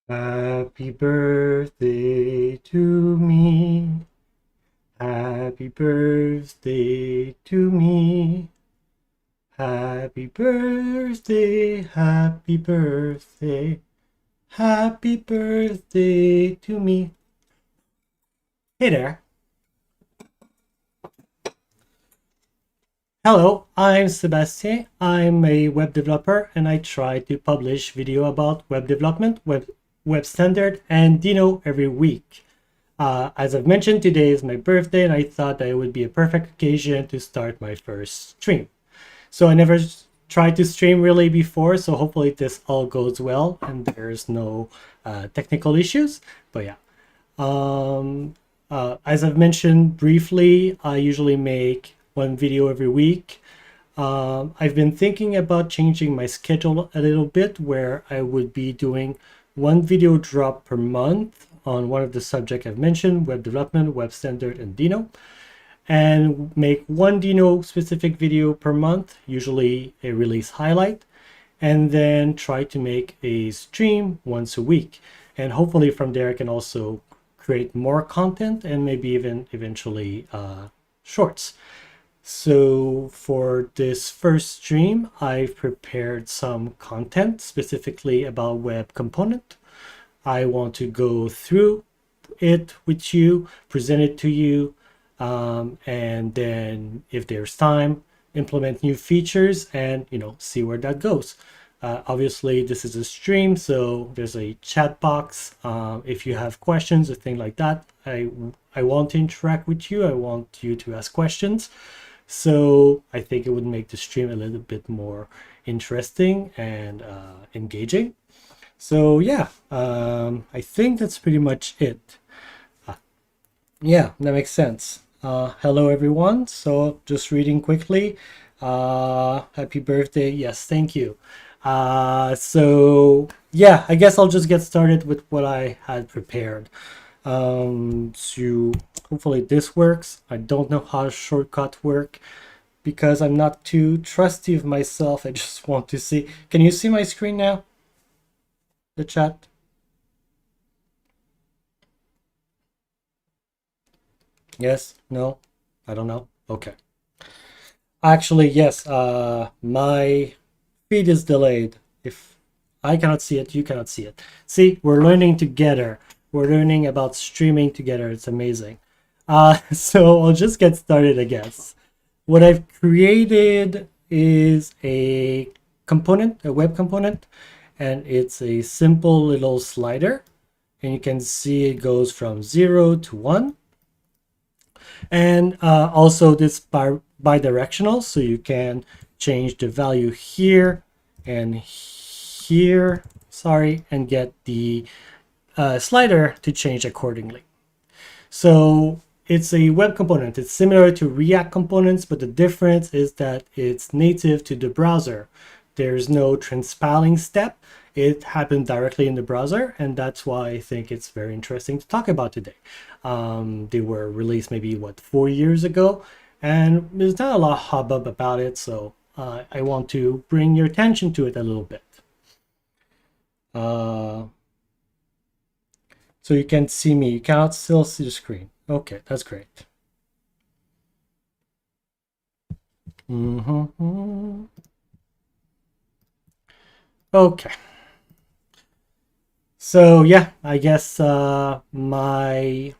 Happy birthday to me. Happy birthday to me. Happy birthday, happy birthday, happy birthday to me. Hey there. Hello, I'm Sebastien. I'm a web developer and I try to publish video about web development, web standard, and Dino every week. As I've mentioned, today is my birthday and I thought that it would be a perfect occasion to start my first stream. So I never tried to stream really before, so hopefully this all goes well and there's no technical issues. But yeah, as I've mentioned briefly, I usually make one video every week. I've been thinking about changing my schedule a little bit where I would be doing one video drop per month on one of the subjects I've mentioned, web development, web standard, and Dino, and make one Dino specific video per month, usually a release highlight, and then try to make a stream once a week. And hopefully from there I can also create more content and maybe even eventually shorts. So for this first stream, I've prepared some content specifically about web component. I want to go through it with you, present it to you, and then if there's time, implement new features and see where that goes. Obviously this is a stream, so there's a chat box. If you have questions or things like that, I want to interact with you. I want you to ask questions. So I think it would make the stream a little bit more interesting and engaging. So yeah, I think that's pretty much it. Yeah, that makes sense. Hello everyone. So just reading quickly. Happy birthday. Yes, thank you. So yeah, I guess I'll just get started with what I had prepared. So hopefully this works. I don't know how shortcuts work because I'm not too trusty of myself. I just want to see. Can you see my screen now? The chat? Yes? No? I don't know. Okay. Actually, yes, my feed is delayed. If I cannot see it, you cannot see it. See, we're learning together. We're learning about streaming together. It's amazing. So I'll just get started, I guess. What I've created is a component, a web component, and it's a simple little slider. And you can see it goes from 0 to 1. And also this bidirectional, so you can change the value here and here, sorry, and get the slider to change accordingly. So it's a web component. It's similar to React components, but the difference is that it's native to the browser. There's no transpiling step. It happened directly in the browser, and that's why I think it's very interesting to talk about today. They were released maybe, 4 years ago, and there's not a lot of hubbub about it, so I want to bring your attention to it a little bit. So you can see me. You cannot still see the screen. Okay, that's great. Okay. So yeah, I guess my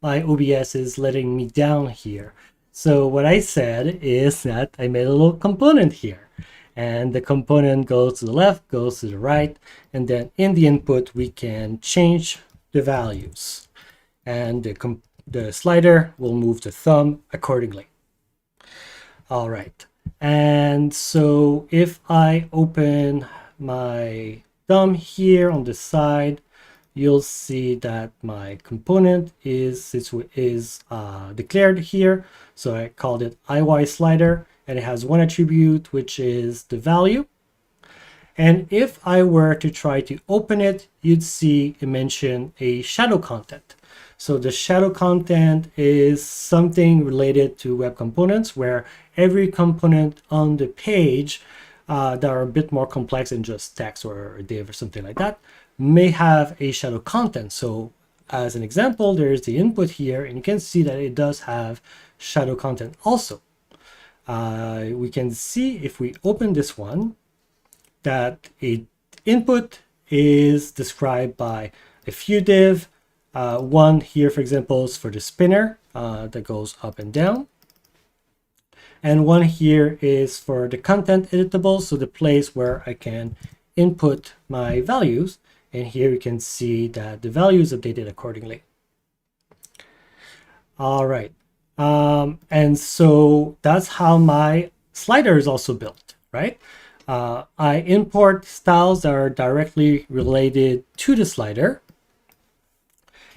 OBS is letting me down here. So what I said is that I made a little component here, and the component goes to the left, goes to the right, and then in the input we can change the values, and the slider will move the thumb accordingly. All right, and so if I open my thumb here on the side, you'll see that my component is declared here. So I called it IY slider, and it has one attribute, which is the value. And if I were to try to open it, you'd see it mention a shadow content. So the shadow content is something related to web components, where every component on the page that are a bit more complex than just text or a div or something like that, may have a shadow content. So as an example, there's the input here, and you can see that it does have shadow content also. We can see if we open this one that a input is described by a few div. One here, for example, is for the spinner that goes up and down. And one here is for the content editable, so the place where I can input my values. And here you can see that the value is updated accordingly. All right. And so that's how my slider is also built, right? I import styles that are directly related to the slider.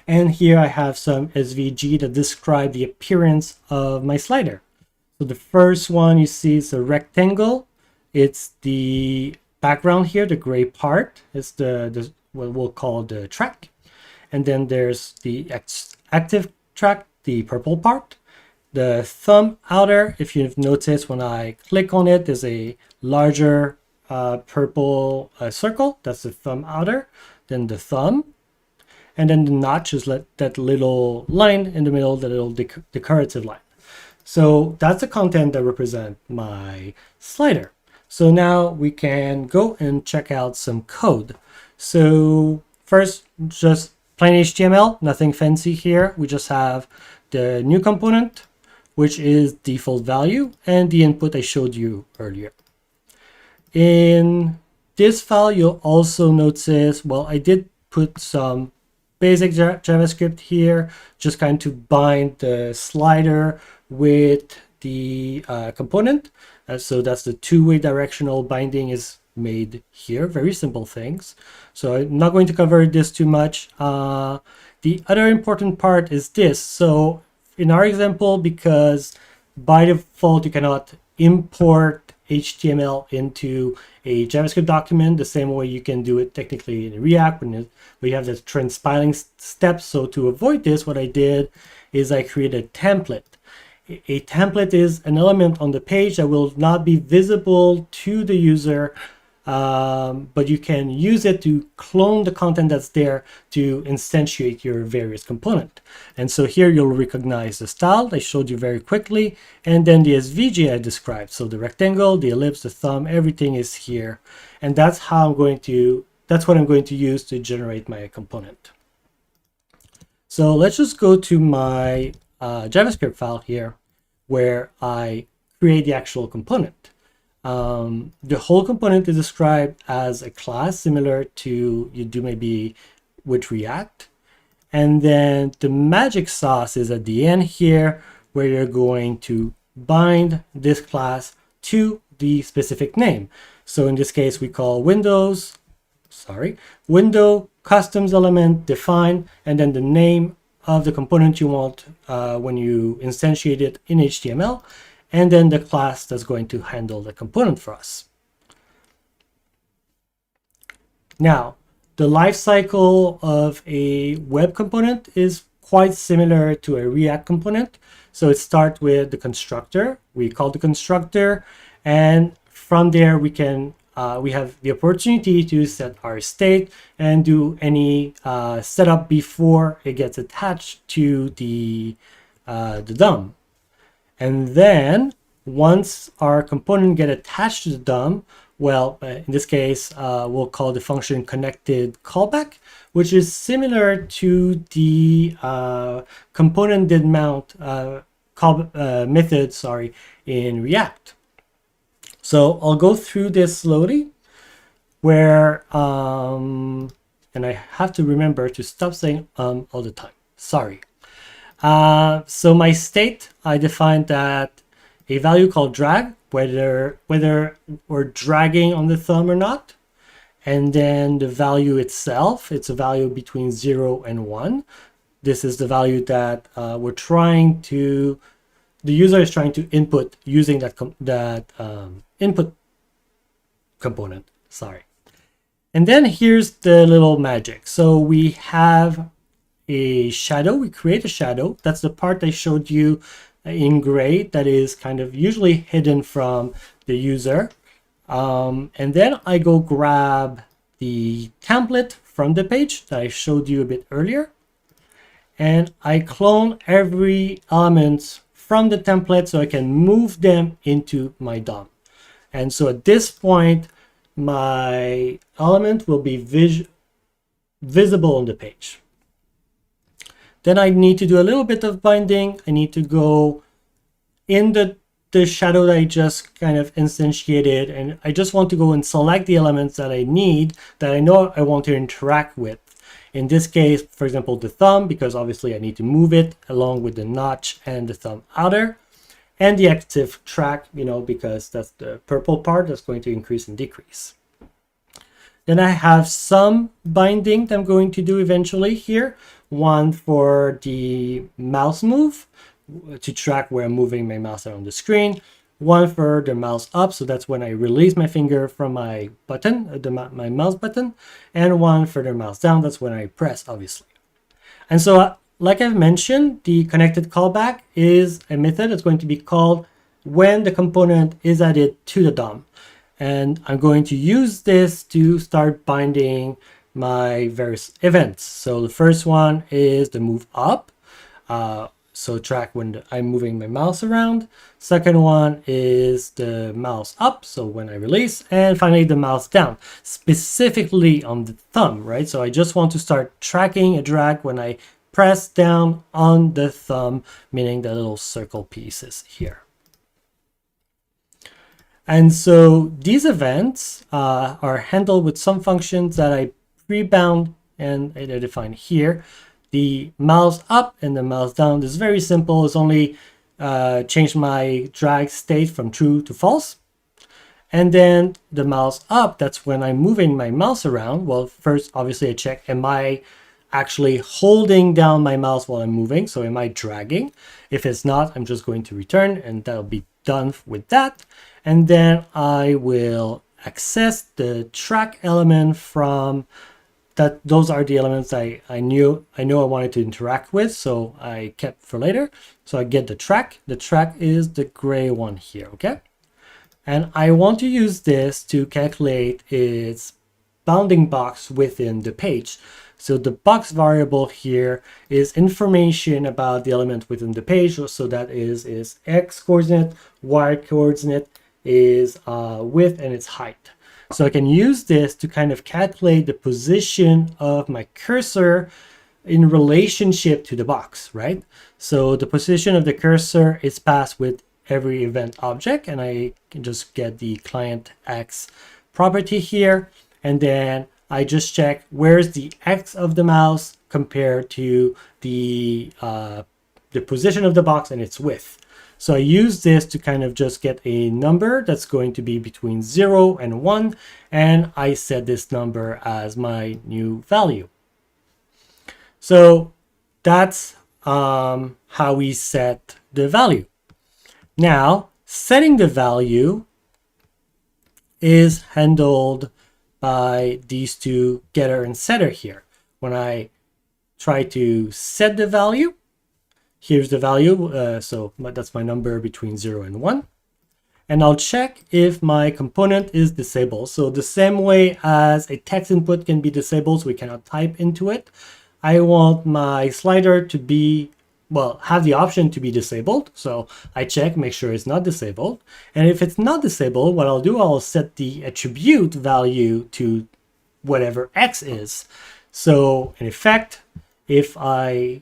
And here I have some SVG that describe the appearance of my slider. So the first one you see is a rectangle. It's the background here, the gray part. It's the what we'll call the track. And then there's the active track, the purple part. The thumb outer, if you've noticed, when I click on it, there's a larger purple circle. That's the thumb outer. Then the thumb. And then the notch is that little line in the middle, the little decorative line. So that's the content that represent my slider. So now we can go and check out some code. So first, just plain HTML, nothing fancy here. We just have the new component, which is default value, and the input I showed you earlier. In this file, you'll also notice, well, I did put some basic JavaScript here, just kind of to bind the slider with the component. So that's the two-way directional binding is made here. Very simple things. So I'm not going to cover this too much. The other important part is this. So in our example, because by default you cannot import HTML into a JavaScript document the same way you can do it technically in React when we have the transpiling steps. So to avoid this, what I did is I created a template. A template is an element on the page that will not be visible to the user, but you can use it to clone the content that's there to instantiate your various component. And so here you'll recognize the style I showed you very quickly, and then the SVG I described. So the rectangle, the ellipse, the thumb, everything is here. And that's how that's what I'm going to use to generate my component. So let's just go to my JavaScript file here, where I create the actual component. The whole component is described as a class similar to you do maybe with React. And then the magic sauce is at the end here, where you're going to bind this class to the specific name. So in this case, we call window customs element define, and then the name of the component you want when you instantiate it in HTML, and then the class that's going to handle the component for us. Now, the lifecycle of a web component is quite similar to a React component. So it starts with the constructor. We call the constructor, and from there we can we have the opportunity to set our state and do any setup before it gets attached to the DOM. And then once our component get attached to the DOM, well, in this case, we'll call the function connected callback, which is similar to the component did mount method, in React. So I'll go through this slowly, where, and I have to remember to stop saying all the time. Sorry. So my state, I defined that a value called drag, whether we're dragging on the thumb or not. And then the value itself, it's a value between 0 and 1. This is the value that the user is trying to input using that input component, And then here's the little magic. So we have a shadow, we create a shadow. That's the part I showed you in gray that is kind of usually hidden from the user. And then I go grab the template from the page that I showed you a bit earlier, and I clone every element from the template so I can move them into my DOM. And so at this point, my element will be visible on the page. Then I need to do a little bit of binding. I need to go in the shadow that I just kind of instantiated, and I just want to go and select the elements that I need, that I know I want to interact with. In this case, for example, the thumb, because obviously I need to move it along with the notch and the thumb outer, and the active track, because that's the purple part that's going to increase and decrease. Then I have some binding that I'm going to do eventually here. One for the mouse move, to track where I'm moving my mouse around the screen. One for the mouse up, so that's when I release my finger from my button, my mouse button. And one for the mouse down, that's when I press, obviously. And so, like I've mentioned, the connected callback is a method that's going to be called when the component is added to the DOM. And I'm going to use this to start binding my various events. So the first one is the move up. So track when I'm moving my mouse around. Second one is the mouse up, so when I release. And finally the mouse down, specifically on the thumb, right? So I just want to start tracking a drag when I press down on the thumb, meaning the little circle pieces here. And so these events are handled with some functions that I pre-bound and I define here. The mouse up and the mouse down is very simple. It's only change my drag state from true to false. And then the mouse up, that's when I'm moving my mouse around. Well, first, obviously, I check, am I actually holding down my mouse while I'm moving? So am I dragging? If it's not, I'm just going to return, and that'll be done with that. And then I will access the track element from that. Those are the elements I know I wanted to interact with, so I kept for later. So I get the track. The track is the gray one here, okay? And I want to use this to calculate its bounding box within the page. So the box variable here is information about the element within the page. So that is x coordinate, y coordinate is width, and its height. So I can use this to kind of calculate the position of my cursor in relationship to the box, right? So the position of the cursor is passed with every event object, and I can just get the client X property here, and then I just check where's the X of the mouse compared to the position of the box and its width. So I use this to kind of just get a number that's going to be between 0 and 1, and I set this number as my new value. So that's how we set the value. Now, setting the value is handled by these two getter and setter here. When I try to set the value, here's the value, so that's my number between 0 and 1. And I'll check if my component is disabled. So the same way as a text input can be disabled, so we cannot type into it, I want my slider to be, well, have the option to be disabled. So I check, make sure it's not disabled. And if it's not disabled, what I'll do, I'll set the attribute value to whatever X is. So in effect, if I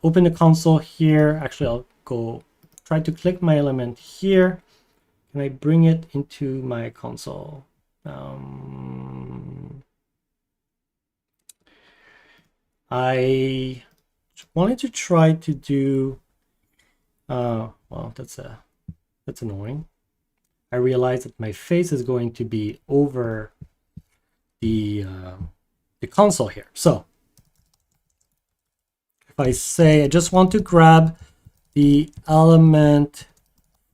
open the console here, actually I'll go try to click my element here. Can I bring it into my console? I wanted to try to do, well, that's annoying. I realized that my face is going to be over the console here. So if I say I just want to grab the element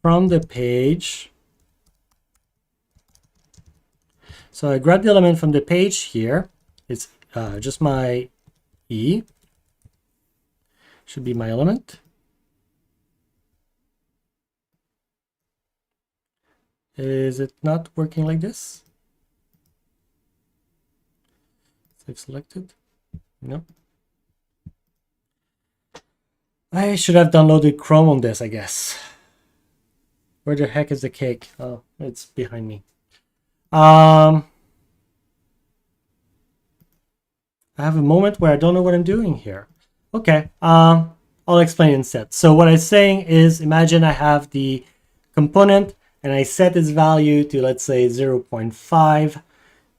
from the page, so I grab the element from the page here. It's just my E, should be my element. Is it not working like this? I've selected. No. I should have downloaded Chrome on this, I guess. Where the heck is the cake? Oh, it's behind me. I have a moment where I don't know what I'm doing here. Okay, I'll explain instead. So what I'm saying is, imagine I have the component and I set its value to, let's say, 0.5.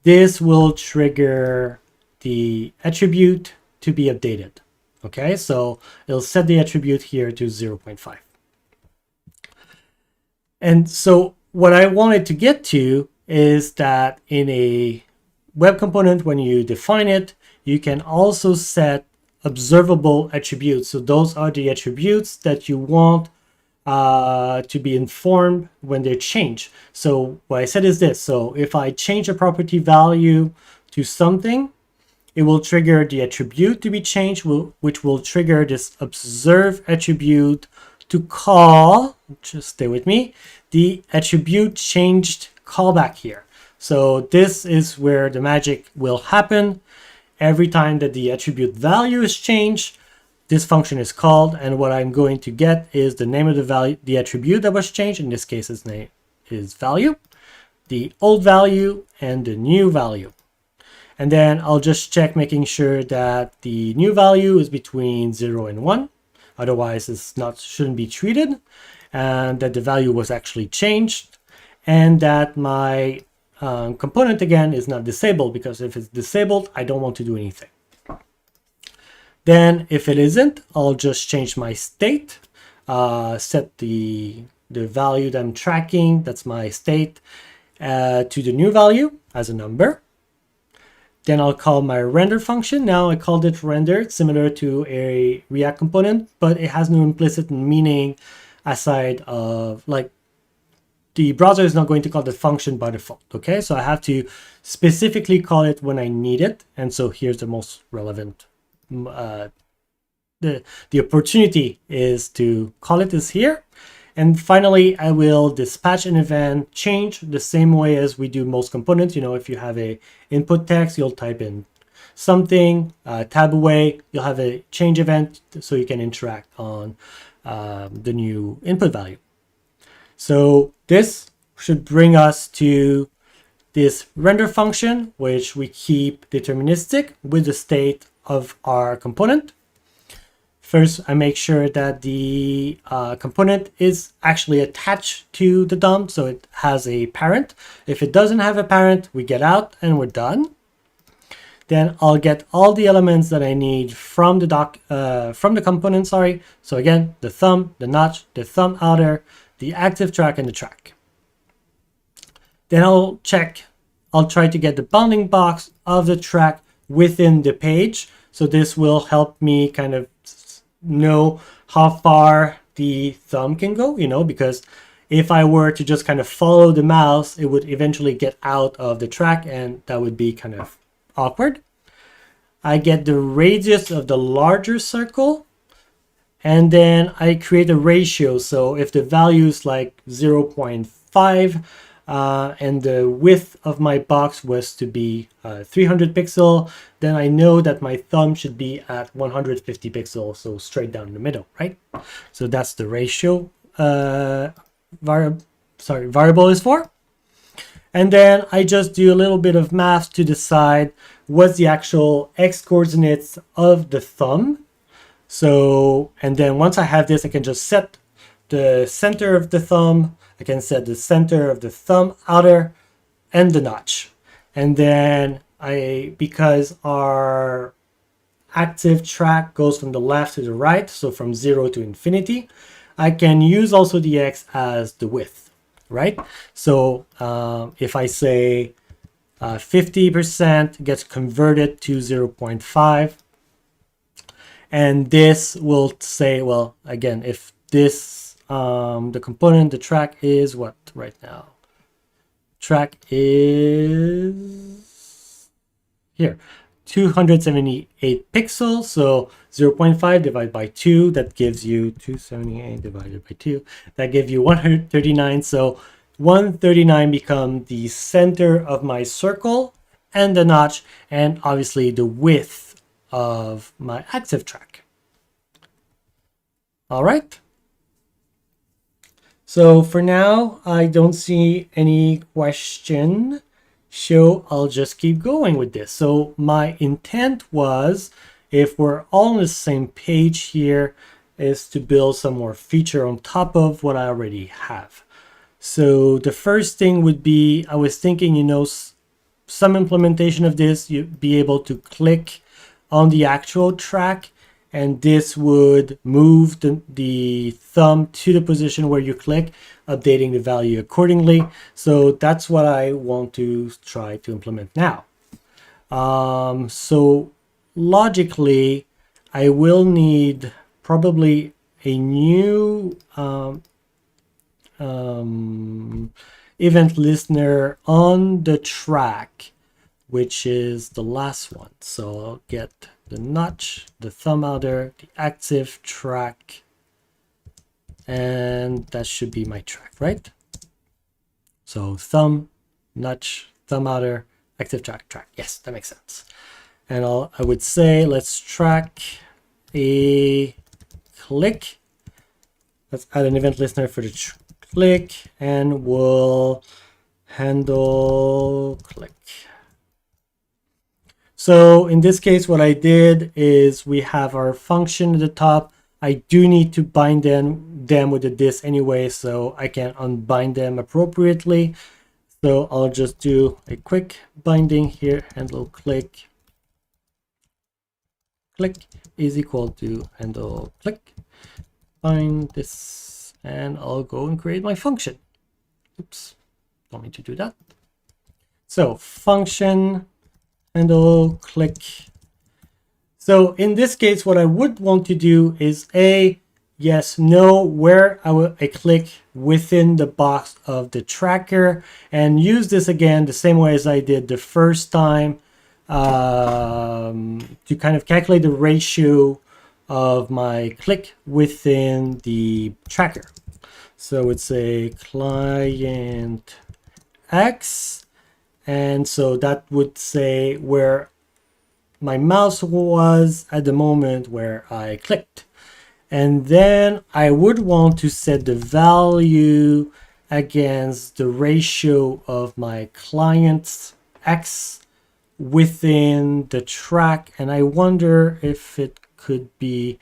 This will trigger the attribute to be updated. Okay, so it'll set the attribute here to 0.5. And so what I wanted to get to is that in a web component, when you define it, you can also set observable attributes. So those are the attributes that you want to be informed when they change. So what I said is this. So if I change a property value to something, it will trigger the attribute to be changed, which will trigger this observe attribute to call, just stay with me, the attribute changed callback here. So this is where the magic will happen. Every time that the attribute value is changed, this function is called, and what I'm going to get is the name of the value, the attribute that was changed. In this case, its name is value, the old value, and the new value. And then I'll just check making sure that the new value is between 0 and 1. Otherwise, it's not shouldn't be treated, and that the value was actually changed, and that my component again is not disabled, because if it's disabled, I don't want to do anything. Then if it isn't, I'll just change my state, set the value that I'm tracking, that's my state, to the new value as a number. Then I'll call my render function. Now I called it render, similar to a React component, but it has no implicit meaning aside of, like, the browser is not going to call the function by default, okay? So I have to specifically call it when I need it. And so here's the most relevant, the opportunity is to call it is here. And finally, I will dispatch an event change the same way as we do most components. You know, if you have a input text, you'll type in something, tab away, you'll have a change event so you can interact on the new input value. So this should bring us to this render function, which we keep deterministic with the state of our component. First, I make sure that the component is actually attached to the DOM, so it has a parent. If it doesn't have a parent, we get out and we're done. Then I'll get all the elements that I need from the component, sorry. So again, the thumb, the notch, the thumb outer, the active track, and the track. Then I'll try to get the bounding box of the track within the page. So this will help me kind of know how far the thumb can go, you know, because if I were to just kind of follow the mouse, it would eventually get out of the track, and that would be kind of awkward. I get the radius of the larger circle, and then I create a ratio. So if the value is like 0.5 and the width of my box was to be 300 pixel, then I know that my thumb should be at 150 pixels, so straight down the middle, right? So that's the ratio variable is for. And then I just do a little bit of math to decide what's the actual x coordinates of the thumb. So, and then once I have this, I can just set the center of the thumb. I can set the center of the thumb outer and the notch. And then because our active track goes from the left to the right, so from 0 to infinity, I can use also the x as the width, right? So if I say 50% gets converted to 0.5, and this will say, well, again, if this, the component, the track is what right now? Track is here, 278 pixels. So 0.5 divided by 2, that gives you 278 divided by 2. That gives you 139. So 139 become the center of my circle, and the notch, and obviously the width of my active track. All right. So for now, I don't see any question, so I'll just keep going with this. So my intent was, if we're all on the same page here, is to build some more feature on top of what I already have. So the first thing would be, I was thinking, some implementation of this, you'd be able to click on the actual track, and this would move the thumb to the position where you click, updating the value accordingly. So that's what I want to try to implement now. So logically, I will need probably a new event listener on the track, which is the last one. So I'll get the notch, the thumb outer, the active track, and that should be my track, right? So thumb, notch, thumb outer, active track, track. Yes, that makes sense. And I would say let's track a click. Let's add an event listener for the click, and we'll handle click. So in this case, what I did is we have our function at the top. I do need to bind them with a this anyway, so I can unbind them appropriately. So I'll just do a quick binding here, handle click. Click is equal to handle click. Bind this, and I'll go and create my function. Oops, don't need to do that. So function handle click. So in this case, what I would want to do is know where I click within the box of the tracker, and use this again the same way as I did the first time to kind of calculate the ratio of my click within the tracker. So it's a client X, and so that would say where my mouse was at the moment where I clicked. And then I would want to set the value against the ratio of my client's X within the track. And I wonder if it could be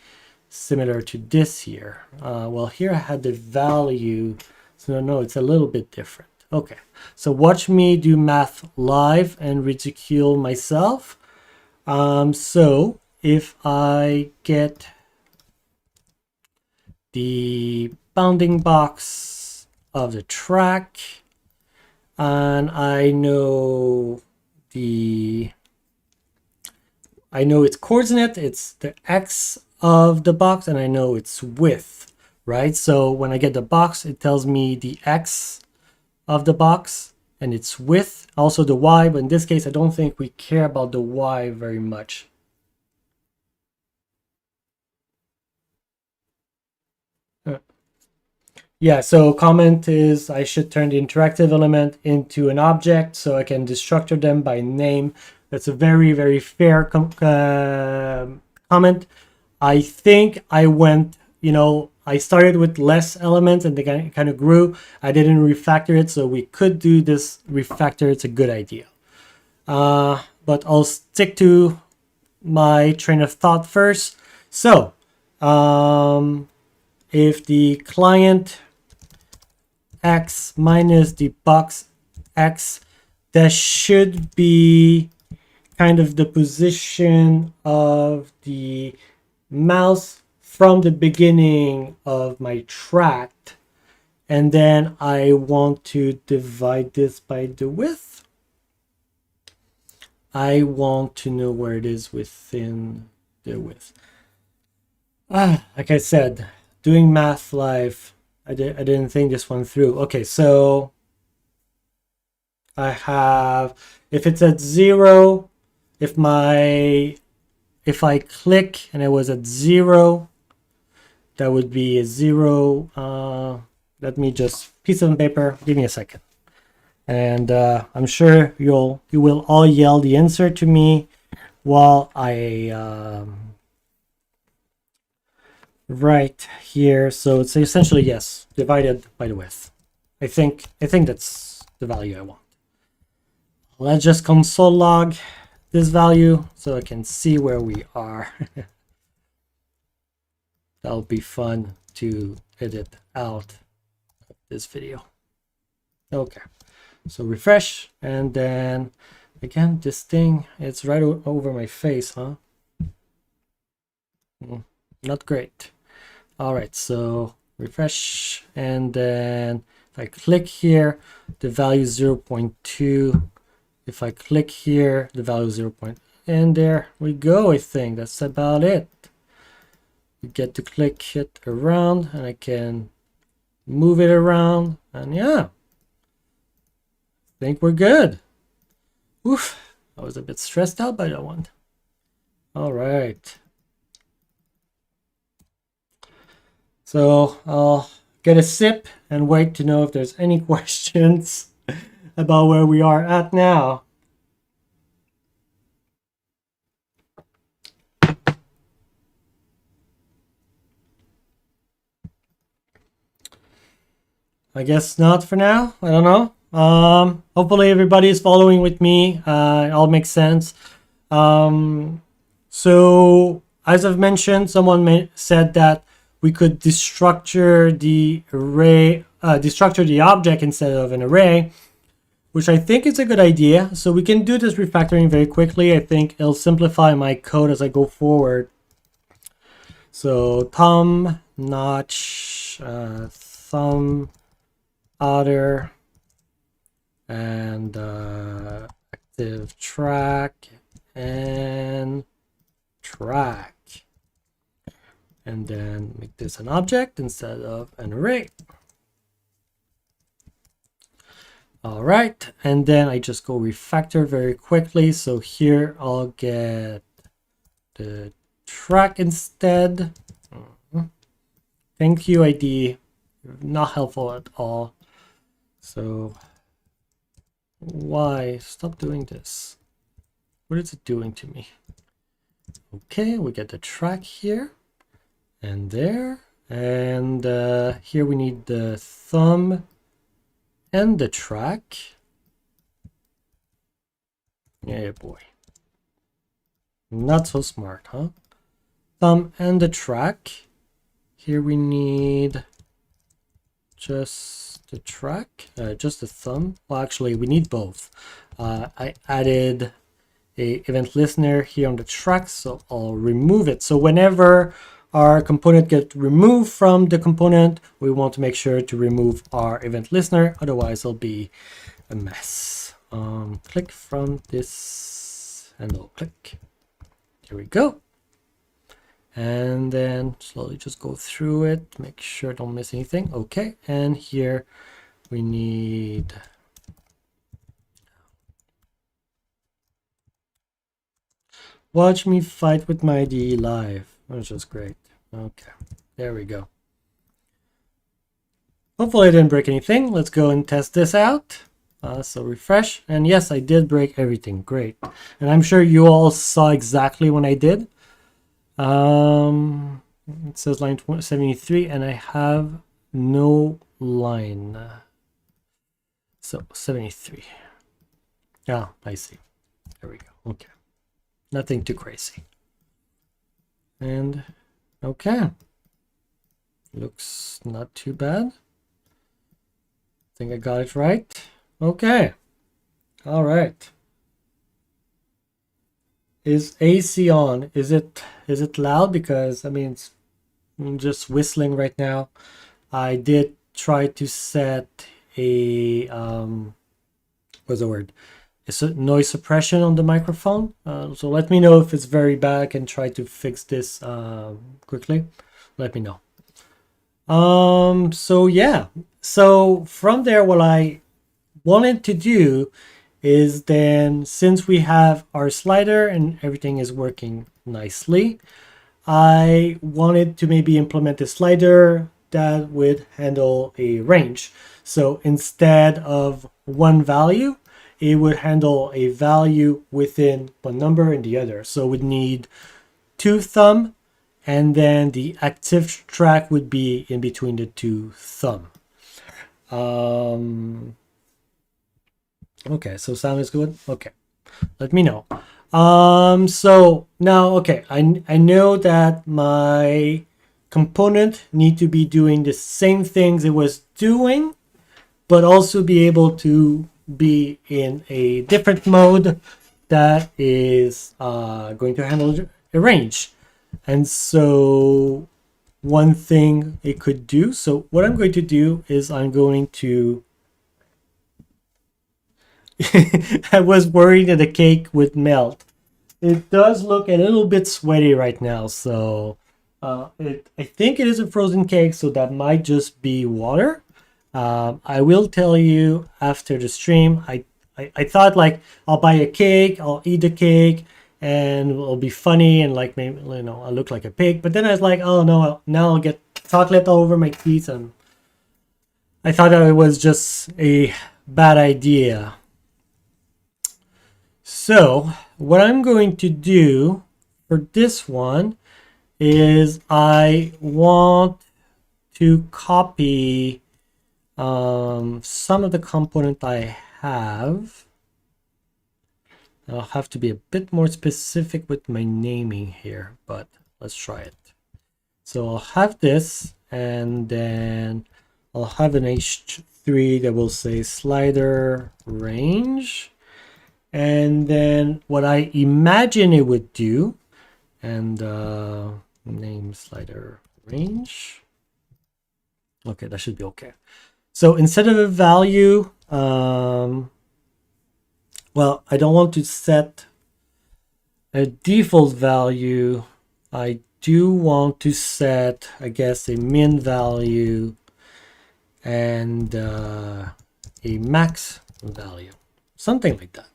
similar to this here. Well, here I had the value. So no, it's a little bit different. Okay, so watch me do math live and ridicule myself. So if I get the bounding box of the track, and I know its coordinate, it's the X of the box, and I know its width, right? So when I get the box, it tells me the X of the box and its width, also the Y, but in this case, I don't think we care about the Y very much. Yeah, so comment is I should turn the interactive element into an object so I can destructure them by name. That's a very, very fair comment. I think I went, I started with less elements and they kind of grew. I didn't refactor it, so we could do this refactor. It's a good idea. But I'll stick to my train of thought first. So if the client X minus the box X, that should be kind of the position of the mouse from the beginning of my track. And then I want to divide this by the width. I want to know where it is within the width. Like I said, doing math live, I didn't think this one through. Okay, so I have, if it's at 0, if I click and it was at 0, that would be a 0. Let me just, piece of paper, give me a second. And I'm sure you will all yell the answer to me while I write here. So it's essentially yes, divided by the width. I think that's the value I want. Let's just console log this value so I can see where we are. That'll be fun to edit out of this video. Okay, so refresh, and then again, this thing, it's right over my face, huh? Not great. All right, so refresh, and then if I click here, the value is 0.2. If I click here, the value is 0. And there we go. I think that's about it. You get to click it around, and I can move it around, and yeah, I think we're good. Oof, I was a bit stressed out by that one. All right. So I'll get a sip and wait to know if there's any questions about where we are at now. I guess not for now. I don't know. Hopefully everybody is following with me. It all makes sense. So as I've mentioned, someone said that we could destructure the array, destructure the object instead of an array, which I think is a good idea. So we can do this refactoring very quickly. I think it'll simplify my code as I go forward. So thumb, notch, thumb, outer, and active track and track, and then make this an object instead of an array. All right, and then I just go refactor very quickly. So here I'll get the track instead. Thank you, ID. Not helpful at all. So why? Stop doing this. What is it doing to me? Okay, we get the track here and there. And here we need the thumb and the track. Yeah, boy. Not so smart, huh? Thumb and the track. Here we need just the track, just the thumb. Well, actually, we need both. I added a event listener here on the track, so I'll remove it. So whenever our component gets removed from the component, we want to make sure to remove our event listener, otherwise it'll be a mess. Click from this and I'll click. Here we go. And then slowly just go through it, make sure don't miss anything. Okay, and here we need watch me fight with my IDE live, which is great. Okay, there we go. Hopefully I didn't break anything. Let's go and test this out. So refresh, and yes, I did break everything. Great. And I'm sure you all saw exactly when I did. It says line 73, and I have no line. So 73. Ah, I see. There we go. Okay. Nothing too crazy. And okay. Looks not too bad. I think I got it right. Okay. All right. Is AC on? Is it loud? Because I mean, I'm just whistling right now. I did try to set a what's the word? It's a noise suppression on the microphone. So let me know if it's very bad. I can try to fix this quickly. Let me know. So yeah. So from there, what I wanted to do is then, since we have our slider and everything is working nicely, I wanted to maybe implement a slider that would handle a range. So instead of one value, it would handle a value within one number and the other. So we'd need two thumb, and then the active track would be in between the two thumb. Okay, so sound is good. Okay, let me know. So now, okay, I know that my component need to be doing the same things it was doing, but also be able to be in a different mode that is going to handle a range. And so one thing it could do, so what I'm going to do is I'm going to I was worried that the cake would melt. It does look a little bit sweaty right now, so I think it is a frozen cake, so that might just be water. I will tell you after the stream. I thought like I'll buy a cake, I'll eat the cake, and it'll be funny and like maybe I'll look like a pig. But then I was like, oh no, now I'll get chocolate all over my teeth, and I thought that it was just a bad idea. So what I'm going to do for this one is I want to copy some of the component I have. I'll have to be a bit more specific with my naming here, but let's try it. So I'll have this, and then I'll have an H3 that will say slider range. And then what I imagine it would do, and name slider range. Okay, that should be okay. So instead of a value, well, I don't want to set a default value. I do want to set, I guess, a min value and a max value, something like that.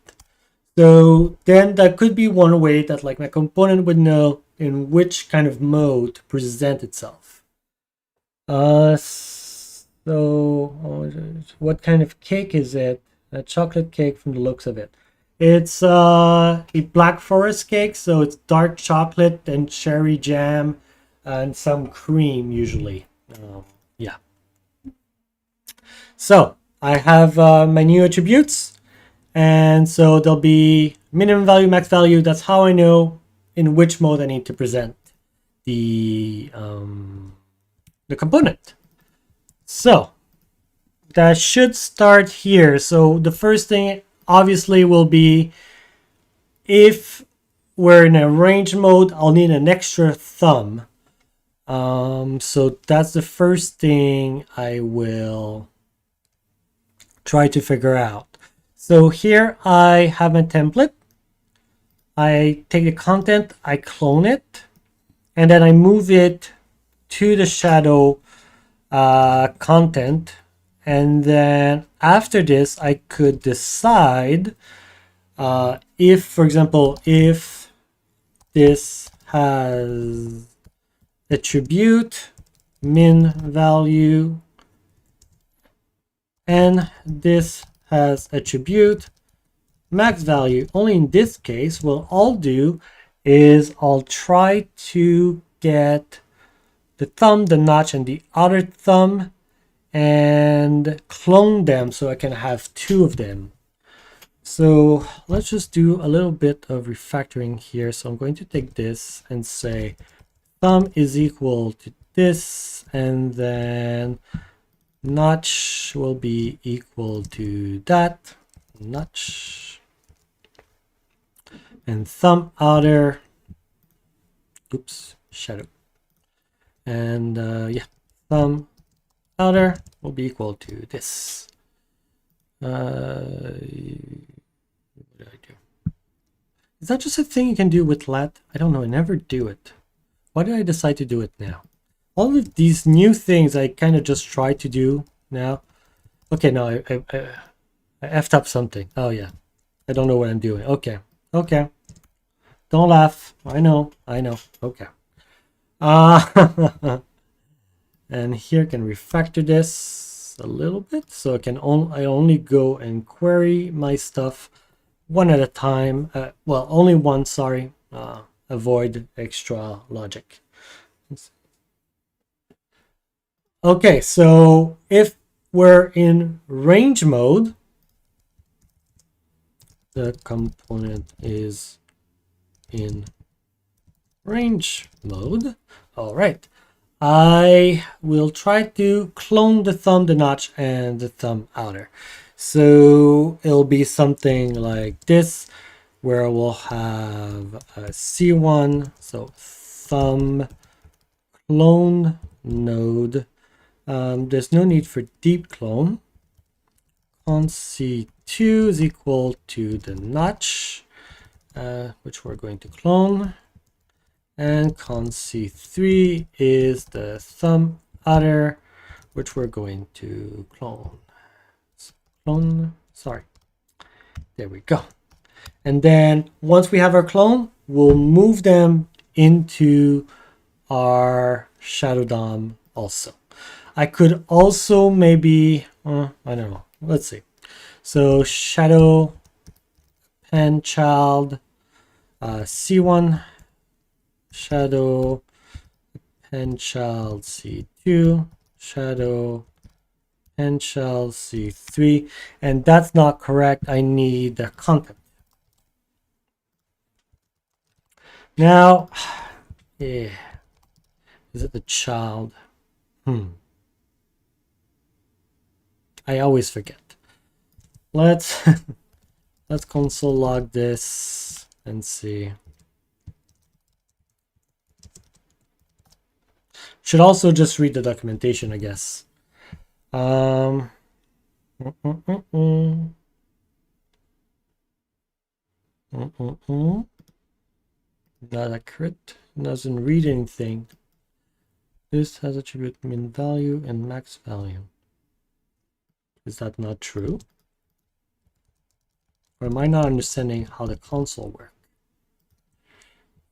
So then that could be one way that like my component would know in which kind of mode to present itself. So what kind of cake is it? A chocolate cake from the looks of it. It's a Black Forest cake, so it's dark chocolate and cherry jam and some cream usually. Yeah. So I have my new attributes. And so there'll be minimum value, max value. That's how I know in which mode I need to present the component. So that should start here. So the first thing obviously will be if we're in a range mode, I'll need an extra thumb. So that's the first thing I will try to figure out. So here I have my template. I take the content, I clone it, and then I move it to the shadow content. And then after this, I could decide if, for example, if this has attribute, min value, and this has attribute max value. Only in this case, what I'll do is I'll try to get the thumb, the notch, and the other thumb and clone them so I can have two of them. So let's just do a little bit of refactoring here. So I'm going to take this and say thumb is equal to this, and then notch will be equal to that, notch, and thumb outer, oops, shadow, and yeah, thumb outer will be equal to this. What did I do? Is that just a thing you can do with let? I don't know, I never do it. Why did I decide to do it now? All of these new things I kind of just try to do now. Okay, no, I effed up something. Oh yeah, I don't know what I'm doing. Okay, okay. Don't laugh. I know. Okay. And here can refactor this. this a little bit so I only go and query my stuff one at a time. Well, only one, sorry. Avoid extra logic. Okay, so if we're in range mode, the component is in range mode. All right. I will try to clone the thumb, the notch, and the thumb outer. So it'll be something like this, where we'll have a C1, so thumb clone node. There's no need for deep clone. Const C2 is equal to the notch, which we're going to clone. And const C3 is the thumb outer, which we're going to clone. Sorry. There we go. And then once we have our clone, we'll move them into our shadow DOM also. I could also maybe, I don't know. Let's see. So shadow pen child C1, shadow pen child C2, shadow pen child C3, and that's not correct. I need the content. Now, yeah, is it the child? I always forget. Let's console log this and see. Should also just read the documentation, I guess. Not accurate. Doesn't read anything. This has attribute min value and max value. Is that not true? Or am I not understanding how the console works?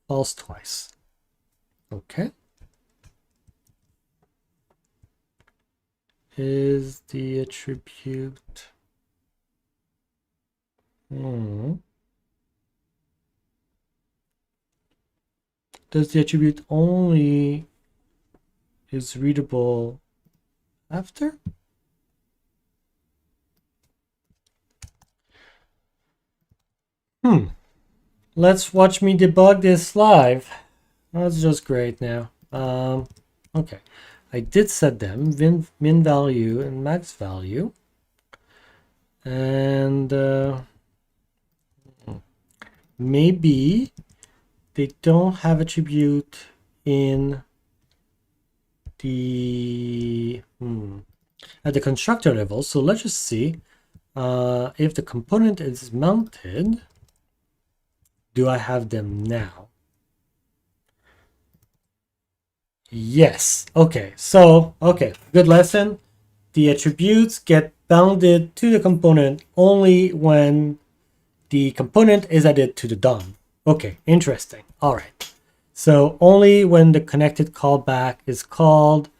False twice. Okay. Is the attribute does the attribute only is readable after? Let's watch me debug this live. That's just great now. Okay. I did set them min value and max value, and maybe they don't have attribute in the at the constructor level. So let's just see if the component is mounted. Do I have them now? Yes. Okay. So, okay. Good lesson. The attributes get bounded to the component only when the component is added to the DOM. Okay. Interesting. All right. So only when the connected callback is called.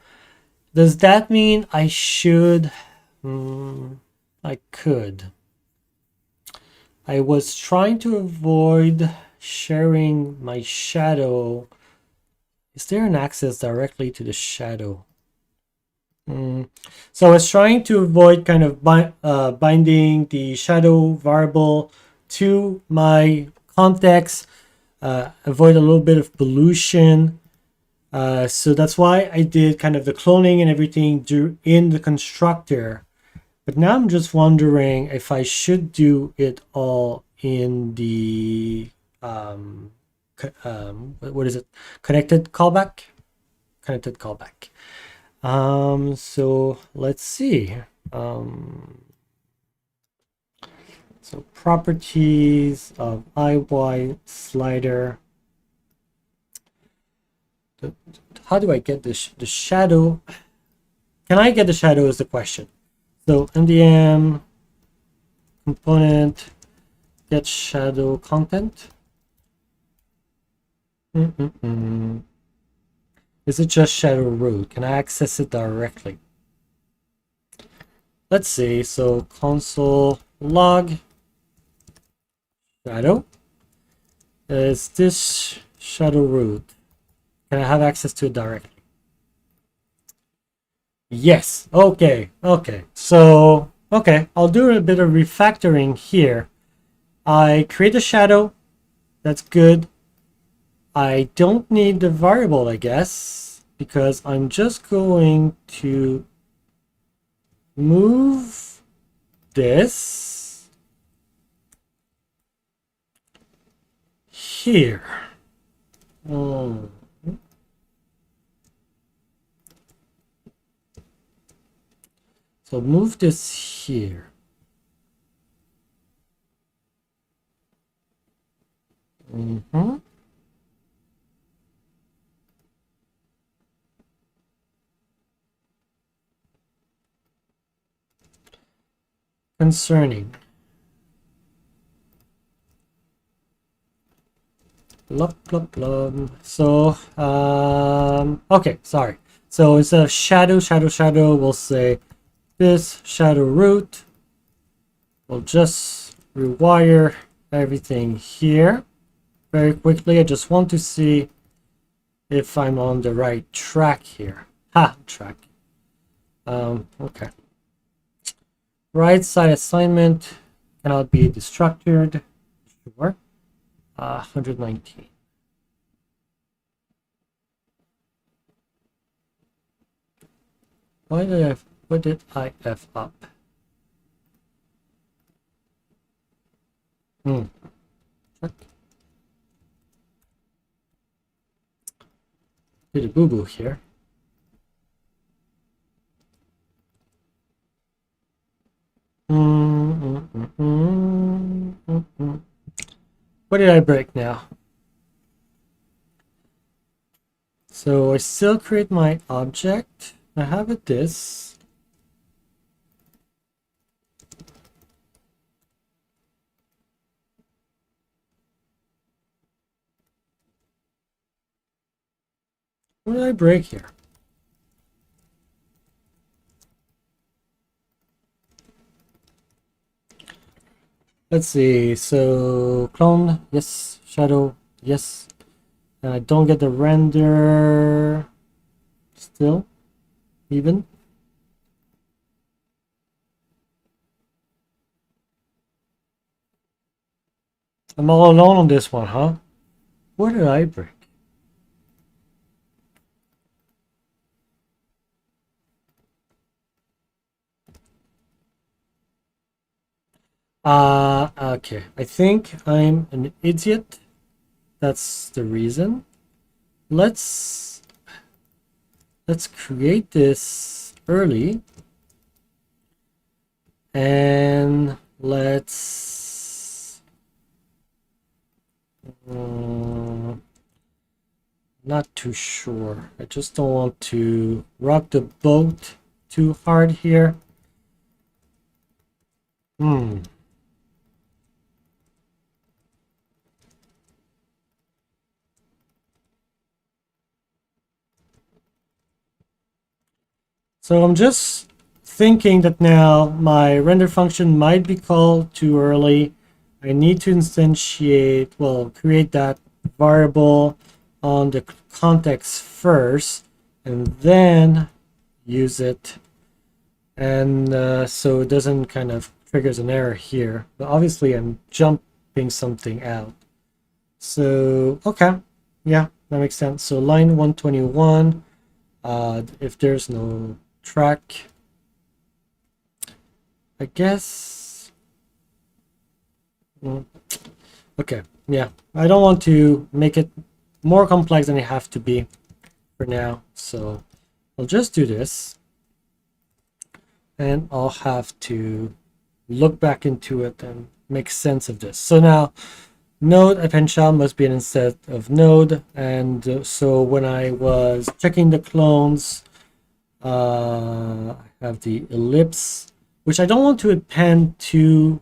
Does that mean I should? I could. I was trying to avoid sharing my shadow. Is there an access directly to the shadow? So I was trying to avoid kind of binding the shadow variable to my context, avoid a little bit of pollution. So that's why I did kind of the cloning and everything in the constructor. But now I'm just wondering if I should do it all in the what is it? Connected callback? Connected callback. So let's see. So properties of IY slider. How do I get the shadow? Can I get the shadow is the question. So MDM component get shadow content. Is it just shadow root? Can I access it directly? let's see. So console log shadow. Is this shadow root? Can I have access to it directly? Yes. Okay. Okay. So, okay. I'll do a bit of refactoring here. I create a shadow. That's good. I don't need the variable, I guess, because I'm just going to move this here. Oh. So move this here. Concerning. Blah, blah, blah. So, okay, sorry. So instead of shadow, we'll say this shadow root. We'll just rewire everything here very quickly. I just want to see if I'm on the right track here. Track. Okay. Right side assignment cannot be destructured. Sure. 119. What did I F up? Check. Did a boo-boo here. What did I break now? So I still create my object. I have it this. What did I break here? Let's see. So clone, yes. Shadow, yes. And I don't get the render still, even. I'm all alone on this one, huh? What did I break? Okay. I think I'm an idiot. That's the reason. Let's create this early. And let's not too sure. I just don't want to rock the boat too hard here. So I'm just thinking that now my render function might be called too early. I need to instantiate, well, create that variable on the context first and then use it. And so it doesn't kind of triggers an error here. But obviously I'm jumping something out. So, okay. Yeah, that makes sense. So line 121, if there's no track, I guess. Okay, yeah. I don't want to make it more complex than it has to be for now. So I'll just do this. And I'll have to look back into it and make sense of this. So now node append child must be an instead of node. And so when I was checking the clones, I have the ellipse, which I don't want to append to.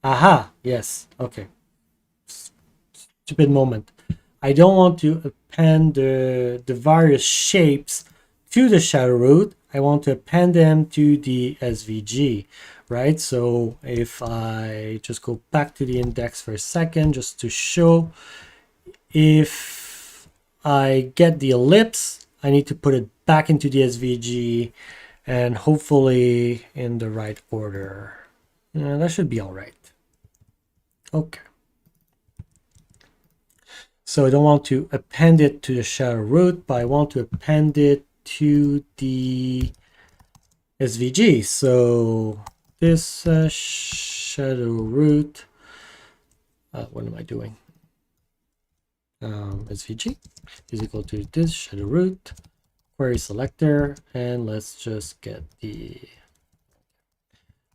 Aha, yes, okay. Stupid moment. I don't want to append the various shapes to the shadow root, I want to append them to the SVG, right? So if I just go back to the index for a second, just to show, if I get the ellipse, I need to put it back into the SVG and hopefully in the right order. Yeah, that should be all right. Okay. So I don't want to append it to the shadow root, but I want to append it to the SVG. So this shadow root, what am I doing? SVG is equal to this shadow root, query selector, and let's just get the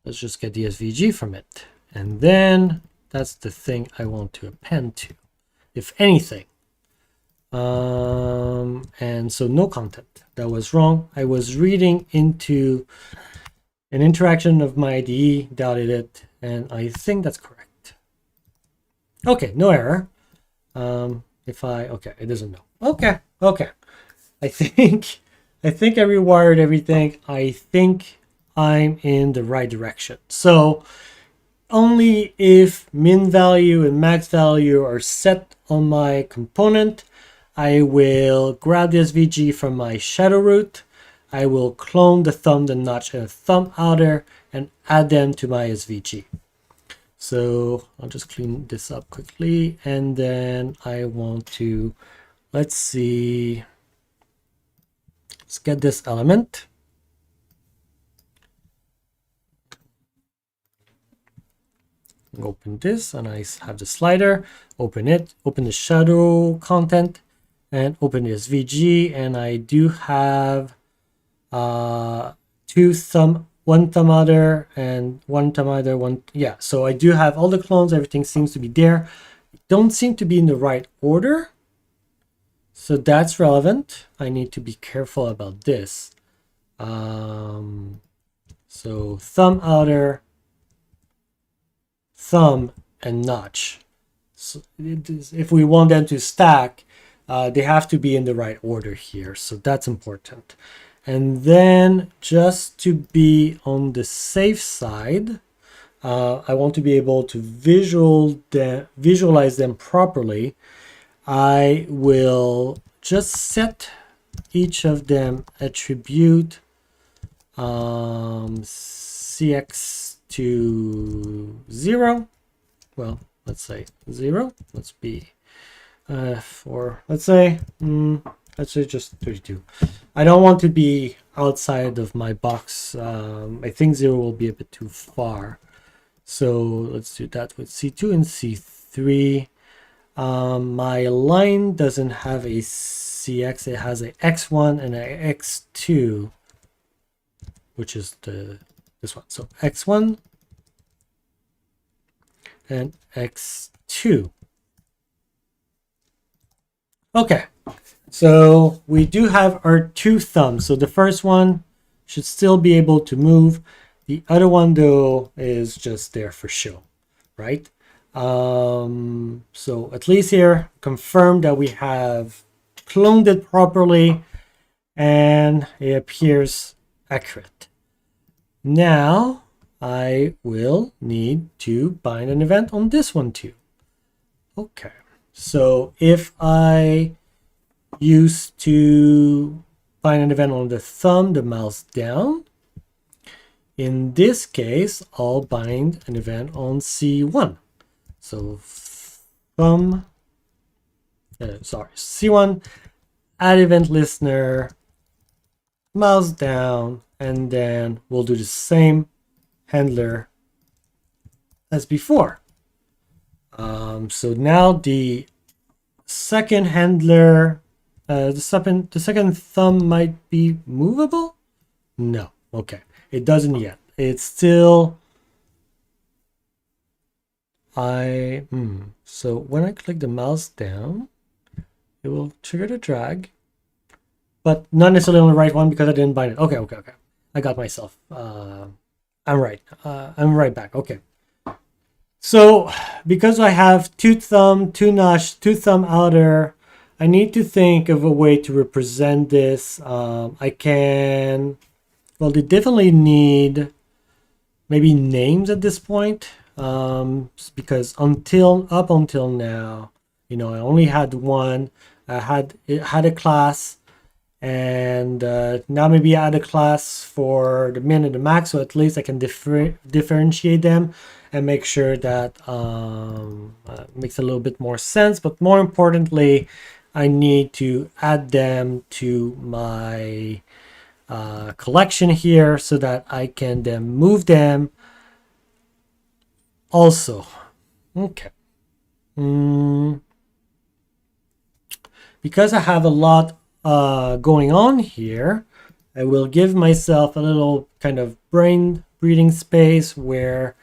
SVG from it. And then that's the thing I want to append to, if anything. And so no content. That was wrong. I was reading into an interaction of my IDE, doubted it, and I think that's correct. Okay, no error. Okay, it doesn't know. Okay. I think I rewired everything. I think I'm in the right direction. So only if min value and max value are set on my component, I will grab the SVG from my shadow root. I will clone the thumb, the notch, and the thumb outer and add them to my SVG. So I'll just clean this up quickly. And then I want to, let's get this element. Open this, and I have the slider. Open it, open the shadow content, and open the SVG. And I do have one thumb outer and one thumb outer, yeah. So I do have all the clones, everything seems to be there. Don't seem to be in the right order. So that's relevant. I need to be careful about this. So thumb outer, thumb, and notch. So if we want them to stack, they have to be in the right order here. So that's important. And then just to be on the safe side, I want to be able to visualize them properly. I will just set each of them attribute CX to 0. Well, let's say 0. Let's be let's say just 32. I don't want to be outside of my box. I think 0 will be a bit too far. So let's do that with C2 and C3. My line doesn't have a CX. It has a X1 and a X2, which is this one. So X1 and X2. Okay. So we do have our two thumbs. So the first one should still be able to move. The other one, though, is just there for show, right? So at least here, confirm that we have cloned it properly and it appears accurate. Now I will need to bind an event on this one too. Okay, so if I used to bind an event on the thumb, the mouse down. In this case, I'll bind an event on C1. So thumb, C1, add event listener, mouse down, and then we'll do the same handler as before. So now the second handler, the second thumb might be movable? No, okay. It doesn't yet. It's still, so when I click the mouse down, it will trigger the drag, but not necessarily on the right one because I didn't bind it. Okay. I got myself. I'm right. I'm right back. Okay. So because I have two thumb, two notch, two thumb outer, I need to think of a way to represent this. I can, well, they definitely need maybe names at this point, because up until now, I only had one. It had a class, and now maybe add a class for the min and the max, so at least I can differentiate them and make sure that makes a little bit more sense. But more importantly, I need to add them to my collection here so that I can then move them also. Okay. Because I have a lot going on here, I will give myself a little kind of brain breathing space where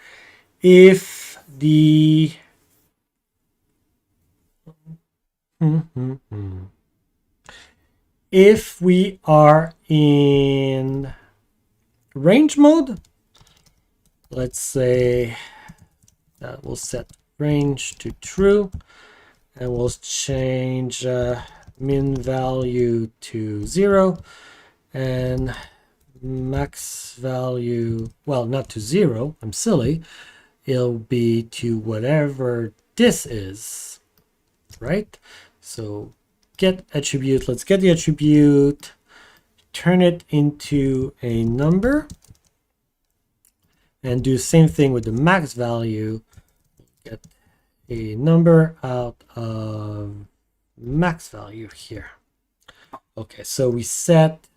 if the if we are in range mode, let's say that we'll set range to true, and we'll change min value to 0 and max value, well, not to 0, I'm silly, it'll be to whatever this is, right? So get attribute, let's get the attribute, turn it into a number, and do the same thing with the max value. Get a number out of max value here. Okay, so we set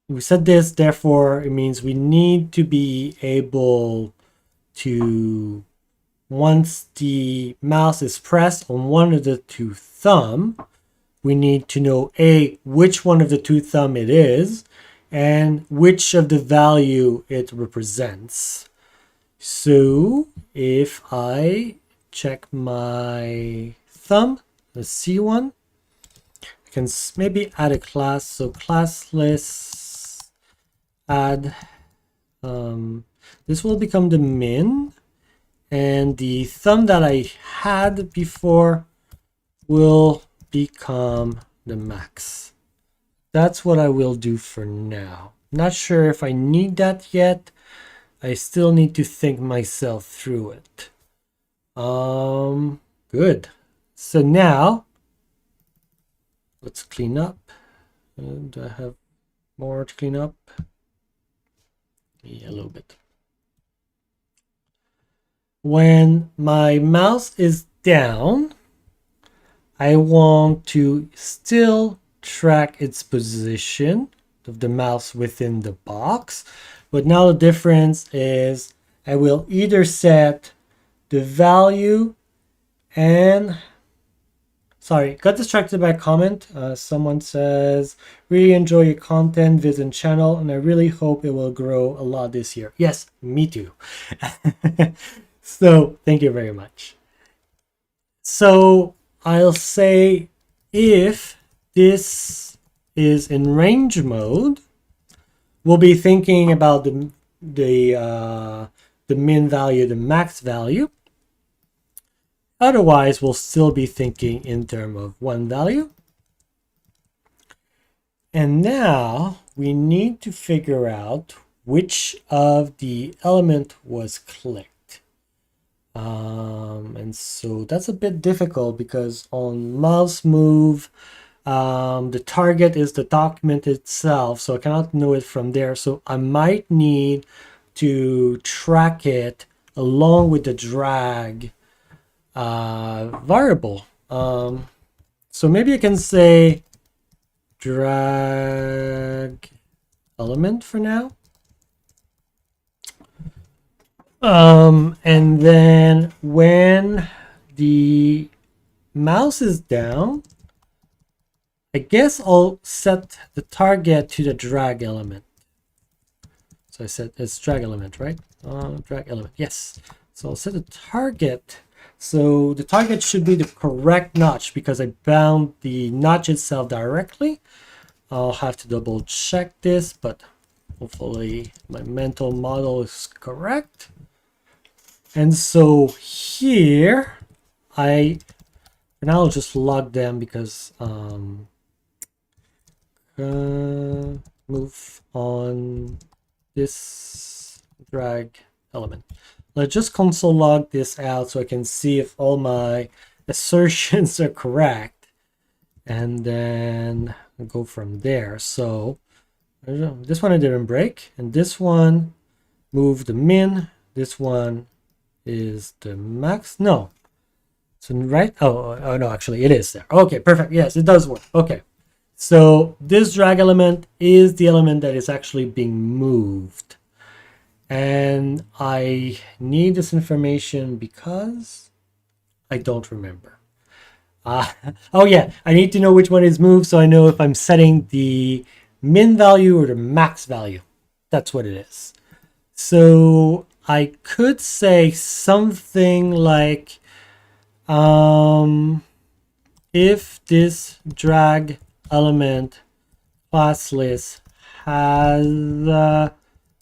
this, therefore it means we need to be able to, once the mouse is pressed on one of the two thumb, we need to know which one of the two thumb it is and which of the value it represents. So if I check my thumb, the C1, I can maybe add a class. So classless add, this will become the min, and the thumb that I had before will become the max. That's what I will do for now. Not sure if I need that yet. I still need to think myself through it. Good. So now let's clean up. Do I have more to clean up? Yeah, a little bit. When my mouse is down, I want to still track its position of the mouse within the box. But now the difference is I will either set the value and, sorry, got distracted by a comment. Someone says, really enjoy your content, visit channel, and I really hope it will grow a lot this year. Yes, me too. So thank you very much. So I'll say if this is in range mode, we'll be thinking about the min value, the max value. Otherwise, we'll still be thinking in terms of one value. And now we need to figure out which of the element was clicked. And so that's a bit difficult because on mouse move, the target is the document itself, so I cannot know it from there. So I might need to track it along with the drag variable. So maybe I can say drag element for now. And then when the mouse is down, I guess I'll set the target to the drag element. So I said it's drag element, right? Drag element, yes. So I'll set the target. So the target should be the correct notch because I bound the notch itself directly. I'll have to double check this, but hopefully my mental model is correct. And so here, and I'll just log them because move on this drag element. Let's just console log this out so I can see if all my assertions are correct, and then go from there. So this one I didn't break, and this one move the min. This one is the max. No, so right. Oh no, actually it is there. Okay, perfect. Yes, it does work. Okay, so this drag element is the element that is actually being moved. And I need this information because I don't remember. Oh yeah, I need to know which one is moved so I know if I'm setting the min value or the max value. That's what it is. So I could say something like, if this drag element class list has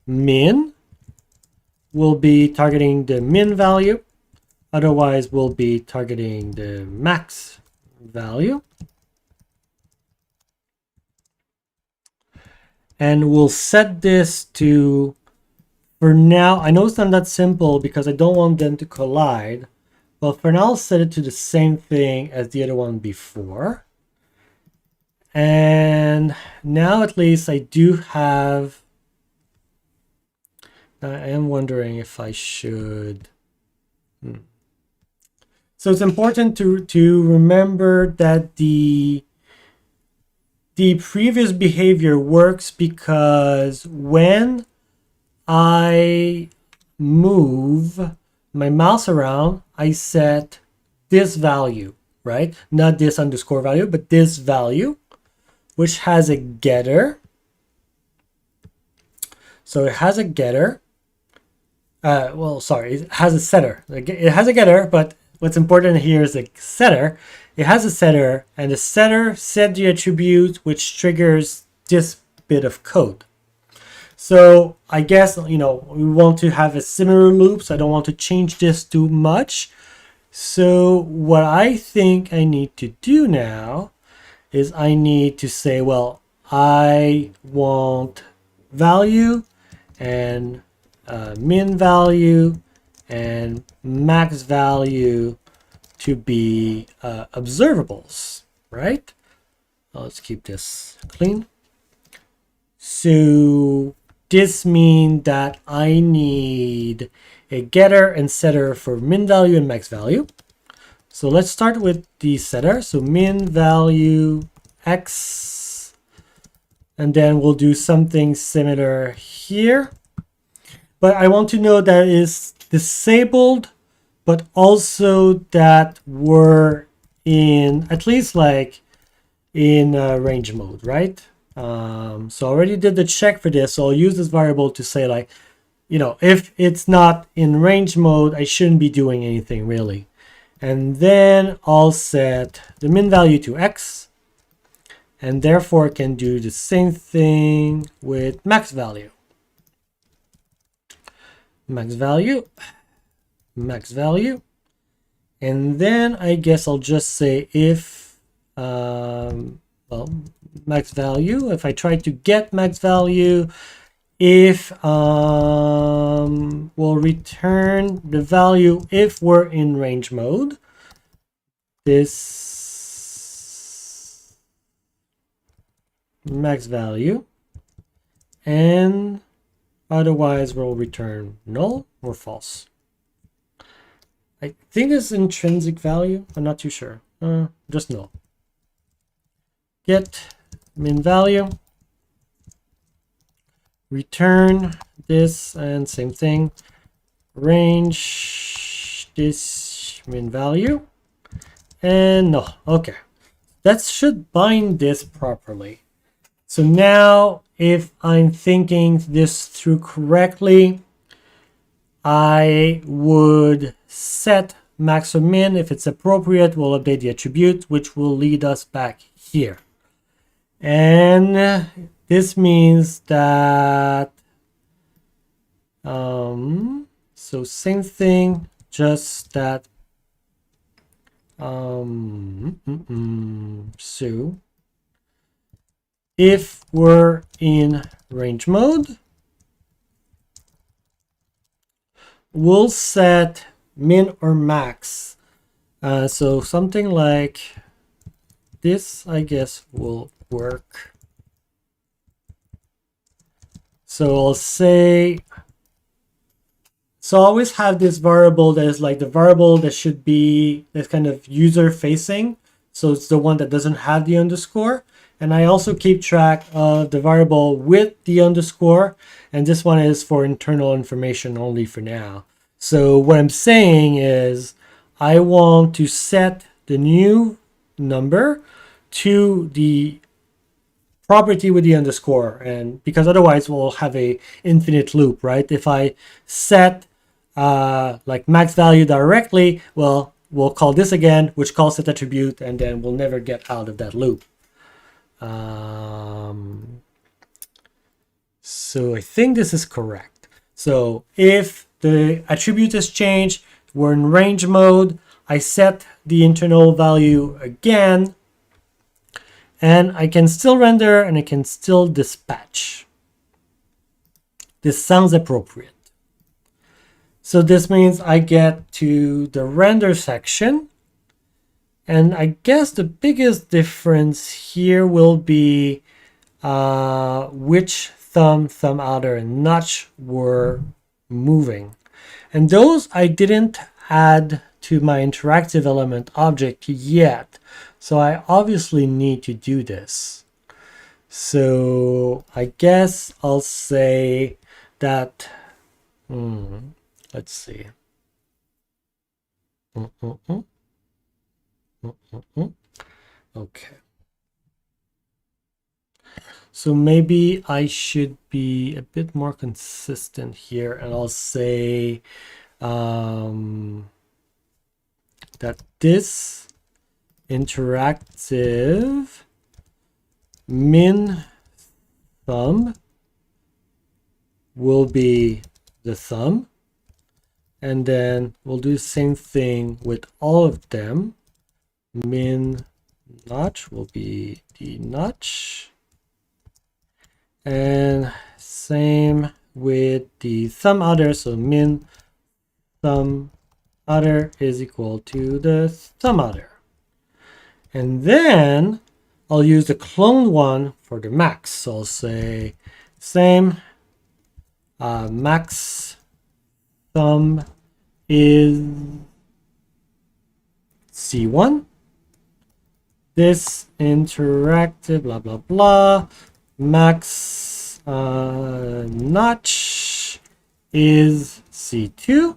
min, we'll be targeting the min value. Otherwise, we'll be targeting the max value. And we'll set this to, for now, I know it's not that simple because I don't want them to collide. But for now, I'll set it to the same thing as the other one before. And now at least I do have, I am wondering if I should. So it's important to remember that the previous behavior works because when I move my mouse around, I set this value, right? Not this underscore value, but this value, which has a getter. So it has a getter. Well, sorry, it has a setter. It has a getter, but what's important here is the setter. It has a setter, and the setter set the attribute which triggers this bit of code. So I guess, we want to have a similar loop, so I don't want to change this too much. So what I think I need to do now is I need to say, well, I want value and min value and max value to be observables, right? Let's keep this clean. So this means that I need a getter and setter for min value and max value. So let's start with the setter. So min value x, and then we'll do something similar here. But I want to know that it's disabled, but also that we're in at least like in range mode, right? So I already did the check for this. So I'll use this variable to say like, if it's not in range mode, I shouldn't be doing anything really. And then I'll set the min value to x, and therefore can do the same thing with max value. Max value, max value. And then I guess I'll just say if, max value, if I try to get max value, if we'll return the value if we're in range mode, this max value, and otherwise we'll return null or false. I think it's intrinsic value. I'm not too sure. Just null. Get min value. Return this, and same thing. Range this min value. And null. Okay. That should bind this properly. So now if I'm thinking this through correctly, I would set max or min. If it's appropriate, we'll update the attribute, which will lead us back here. And this means that, so So same thing, just that. So if we're in range mode, we'll set min or max. So something like this, I guess, will work. So I'll say, so I always have this variable that is like the variable that should be this kind of user facing. So it's the one that doesn't have the underscore. And I also keep track of the variable with the underscore. And this one is for internal information only for now. So what I'm saying is I want to set the new number to the property with the underscore, and because otherwise we'll have a infinite loop, right? If I set like max value directly, well, we'll call this again, which calls set attribute, and then we'll never get out of that loop. So I think this is correct. So if the attribute is changed, we're in range mode, I set the internal value again, and I can still render and I can still dispatch. This sounds appropriate. So this means I get to the render section. And I guess the biggest difference here will be which thumb, thumb outer, and notch were moving. And those I didn't add to my interactive element object yet. So I obviously need to do this. So I guess I'll say that, let's see. Okay. So maybe I should be a bit more consistent here, and I'll say that this interactive min thumb will be the thumb, and then we'll do the same thing with all of them. Min notch will be the notch, and same with the thumb outer, so min thumb outer is equal to the thumb outer. And then I'll use the cloned one for the max. So I'll say same max thumb is C1. This interactive blah blah blah max notch is C2.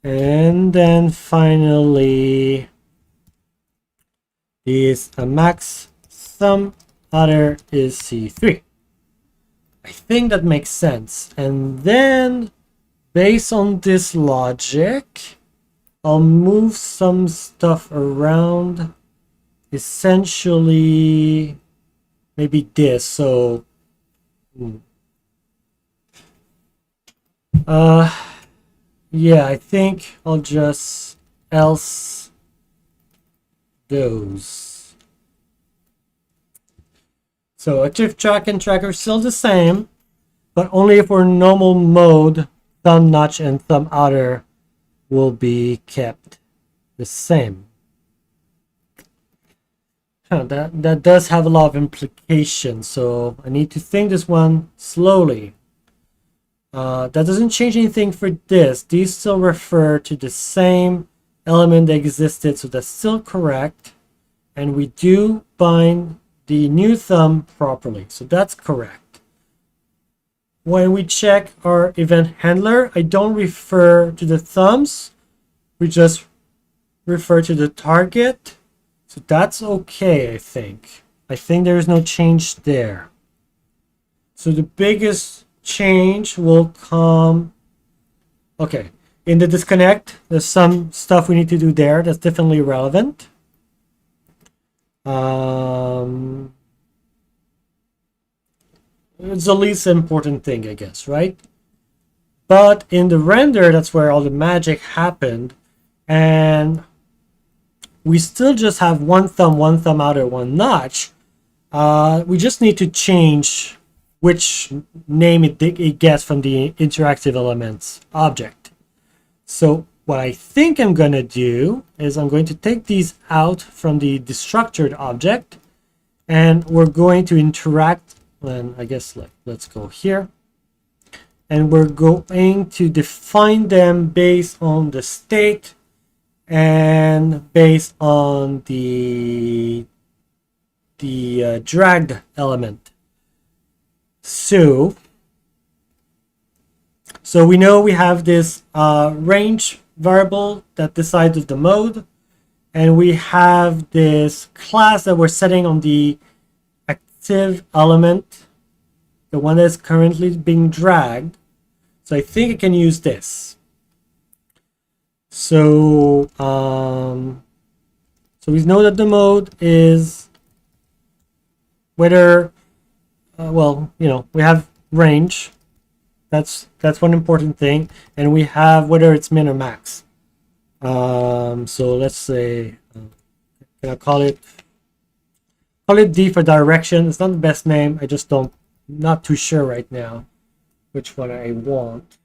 And then finally is a max thumb outer is C3. I think that makes sense. And then based on this logic, I'll move some stuff around, essentially maybe this. So yeah, I think I'll just else those. So active track and tracker still the same, but only if we're in normal mode, thumb notch and thumb outer will be kept the same. That does have a lot of implications, so I need to think this one slowly. That doesn't change anything for this. These still refer to the same element that existed, so that's still correct. And we do bind the new thumb properly, so that's correct. When we check our event handler, I don't refer to the thumbs. We just refer to the target. So that's okay, I think. I think there is no change there. So the biggest change will come, okay, in the disconnect, there's some stuff we need to do there that's definitely relevant. It's the least important thing, I guess, right? But in the render, that's where all the magic happened. And we still just have one thumb outer, one notch. We just need to change which name it gets from the interactive elements object. So what I think I'm going to do is I'm going to take these out from the destructured object, and we're going to interact. And I guess let's go here. And we're going to define them based on the state and based on the dragged element. So we know we have this range variable that decides the mode, and we have this class that we're setting on the active element, the one that's currently being dragged. So I think I can use this. So we know that the mode is whether we have range. That's one important thing, and we have whether it's min or max. So let's say, can I call it D for direction? It's not the best name. I just not too sure right now which one I want.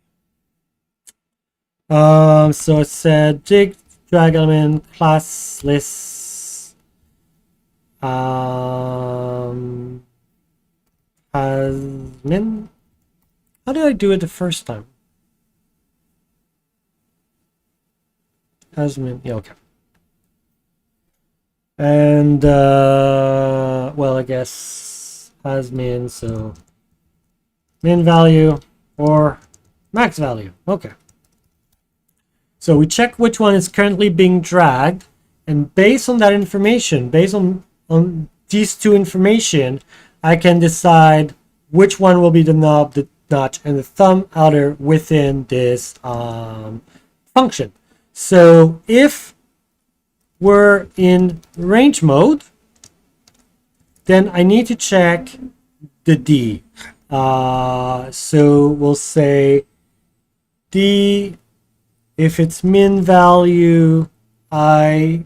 So it said drag element class list has min. How did I do it the first time? Has min, yeah, okay. And well, I guess has min, so min value or max value. Okay. So we check which one is currently being dragged, and based on that information, based on these two information, I can decide which one will be the knob, the notch, and the thumb outer within this function. So if we're in range mode, then I need to check the D. So we'll say D, if it's min value, well,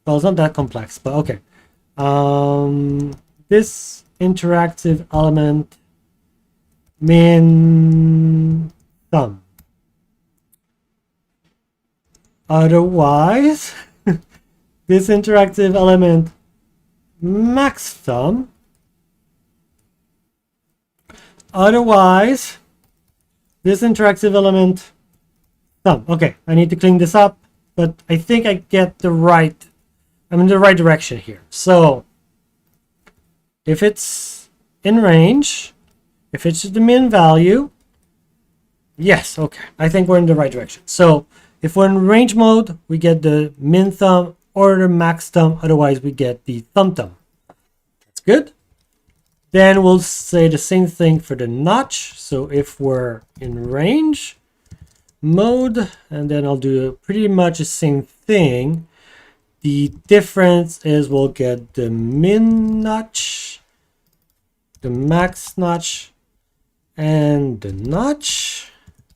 it's not that complex, but okay. This interactive element min thumb. Otherwise, this interactive element max thumb. Otherwise, this interactive element thumb. Okay, I need to clean this up, but I think I get I'm in the right direction here. So if it's in range, if it's the min value, yes, okay, I think we're in the right direction. So if we're in range mode, we get the min thumb or the max thumb. Otherwise, we get the thumb. That's good. Then we'll say the same thing for the notch. So if we're in range mode, and then I'll do pretty much the same thing. The difference is we'll get the min notch, the max notch, and the notch.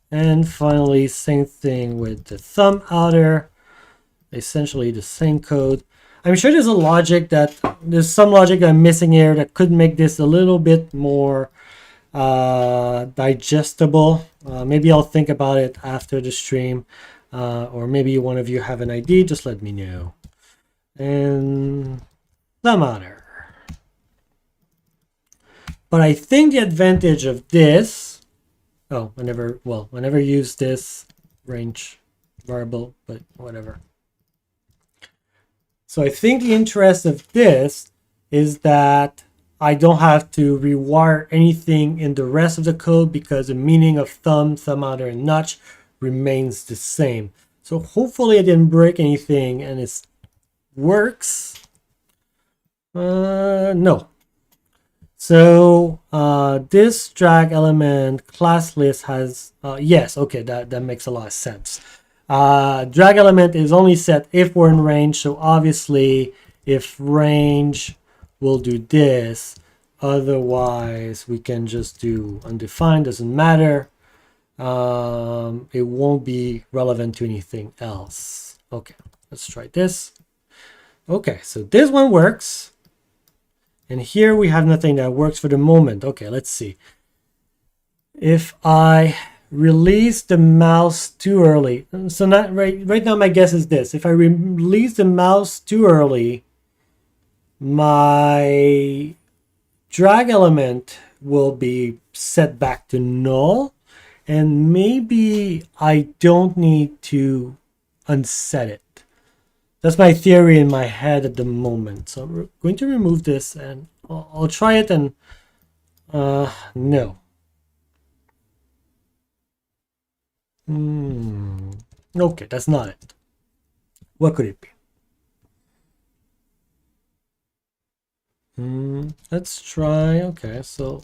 And finally, same thing with the thumb outer. Essentially the same code. I'm sure there's some logic that I'm missing here that could make this a little bit more digestible. Maybe I'll think about it after the stream, or maybe one of you have an idea. Just let me know. And thumb outer. But I think the advantage of this, I never use this range variable, but whatever. So I think the interest of this is that I don't have to rewire anything in the rest of the code because the meaning of thumb outer, and notch remains the same. So hopefully I didn't break anything and it works. No. So this drag element class list has, yes, okay, that makes a lot of sense. Drag element is only set if we're in range. So obviously if range, we'll do this. Otherwise, we can just do undefined, doesn't matter. It won't be relevant to anything else. Okay, let's try this. Okay, so this one works. And here we have nothing that works for the moment. Okay, let's see. If I release the mouse too early, so not right now my guess is this. If I release the mouse too early, my drag element will be set back to null, and maybe I don't need to unset it. That's my theory in my head at the moment. So I'm going to remove this, and I'll try it, and no. Okay, that's not it. What could it be? Let's try. Okay, so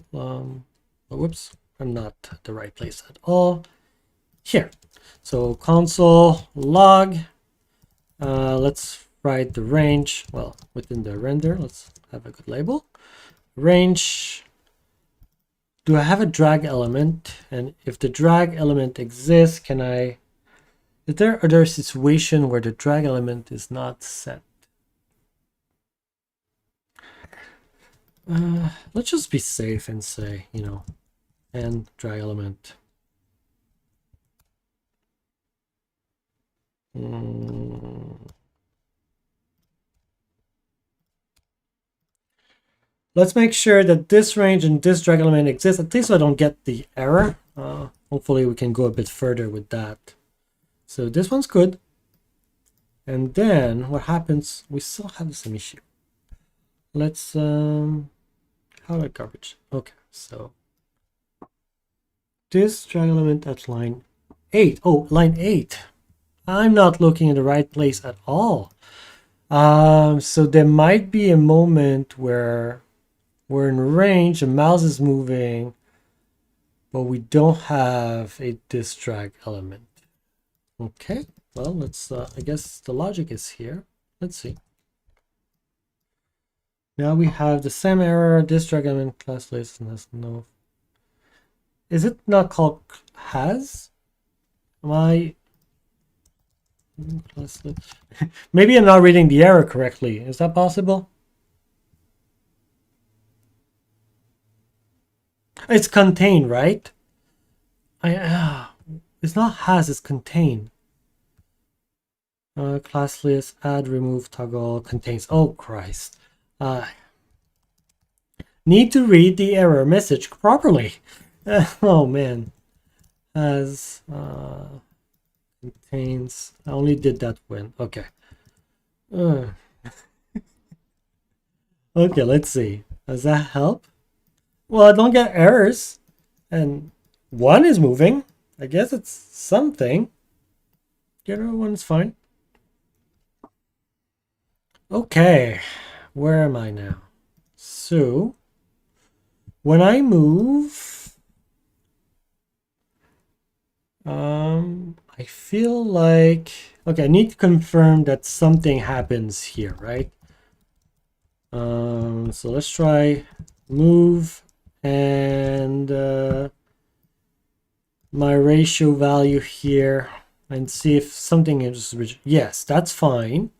whoops, I'm not at the right place at all. Here, so console log. Let's write the range. Well, within the render, let's have a good label. Range. Do I have a drag element? And if the drag element exists, can I? Is there a situation where the drag element is not set? Let's just be safe and say, you know, and drag element. Let's make sure that this range and this drag element exists, at least so I don't get the error. Hopefully we can go a bit further with that. So this one's good. And then what happens, we still have the same issue. Let's, how do I garbage? Okay, so this drag element at line 8. Oh, line 8. I'm not looking in the right place at all. So there might be a moment where we're in range, the mouse is moving, but we don't have a disk drag element. Okay, well, let's, I guess the logic is here. Let's see. Now we have the same error, disk drag element class list and has no. Is it not called has? Am I? Maybe I'm not reading the error correctly. Is that possible? It's contained, right? It's not has, it's contained. Class list, add, remove, toggle, contains. Oh, Christ. Need to read the error message properly. Oh, man. Has, contains. I only did that when. Okay. Okay, let's see. Does that help? Well, I don't get errors. And one is moving. I guess it's something. The other one's fine. Okay. Where am I now? So, when I move, I feel like, okay, I need to confirm that something happens here, right? So let's try move and my ratio value here and see if something is, yes, that's fine.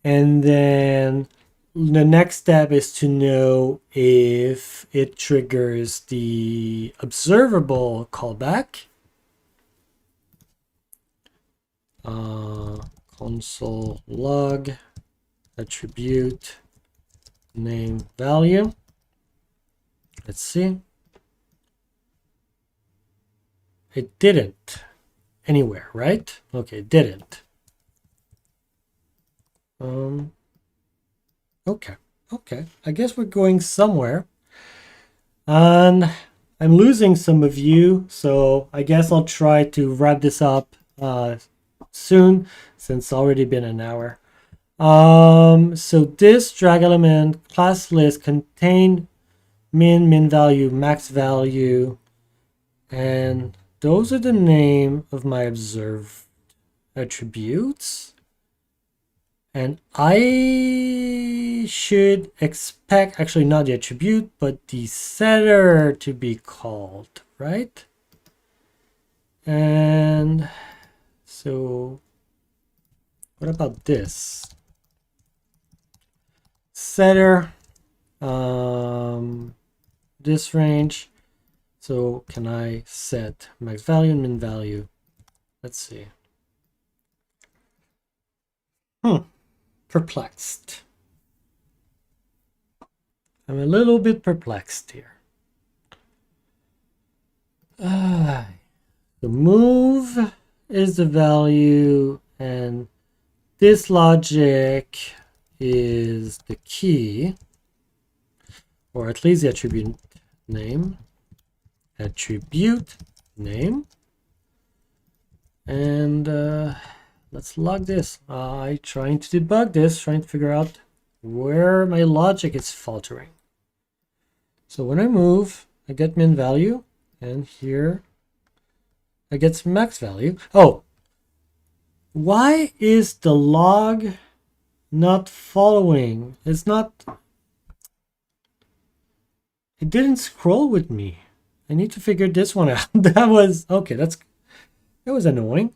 And then the next step is to know if it triggers the observable callback. Console log attribute name value. Let's see. It didn't anywhere, right? Okay, it didn't. Okay, I guess we're going somewhere. And I'm losing some of you, so I guess I'll try to wrap this up soon, since it's already been an hour. So this drag element class list contain min value, max value, and those are the name of my observed attributes. And I I should expect actually not the attribute, but the setter to be called, right? And so what about this? Setter, this range. So can I set max value and min value? Let's see. Perplexed. I'm a little bit perplexed here. The move is the value, and this logic is the key, or at least the attribute name. Attribute name. And let's log this. I trying to debug this, trying to figure out where my logic is faltering. So when I move, I get min value, and here I get max value. Oh, why is the log not following? It's not. It didn't scroll with me. I need to figure this one out. That was okay. That was annoying.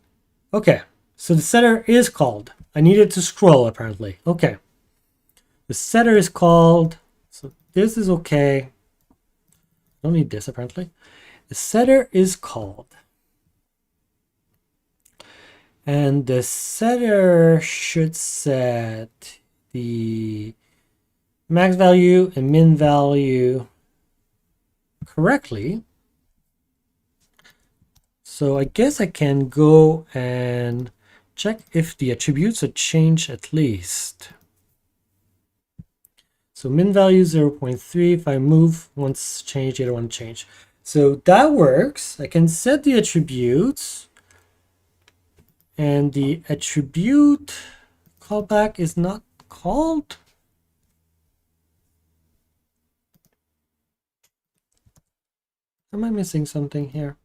Okay, so the setter is called. I needed to scroll apparently. Okay, the setter is called. So this is okay. Don't need this apparently. The setter is called. And the setter should set the max value and min value correctly. So I guess I can go and check if the attributes are changed at least. So min value 0.3. If I move, once change, the other one change. So that works. I can set the attributes. And the attribute callback is not called. Am I missing something here?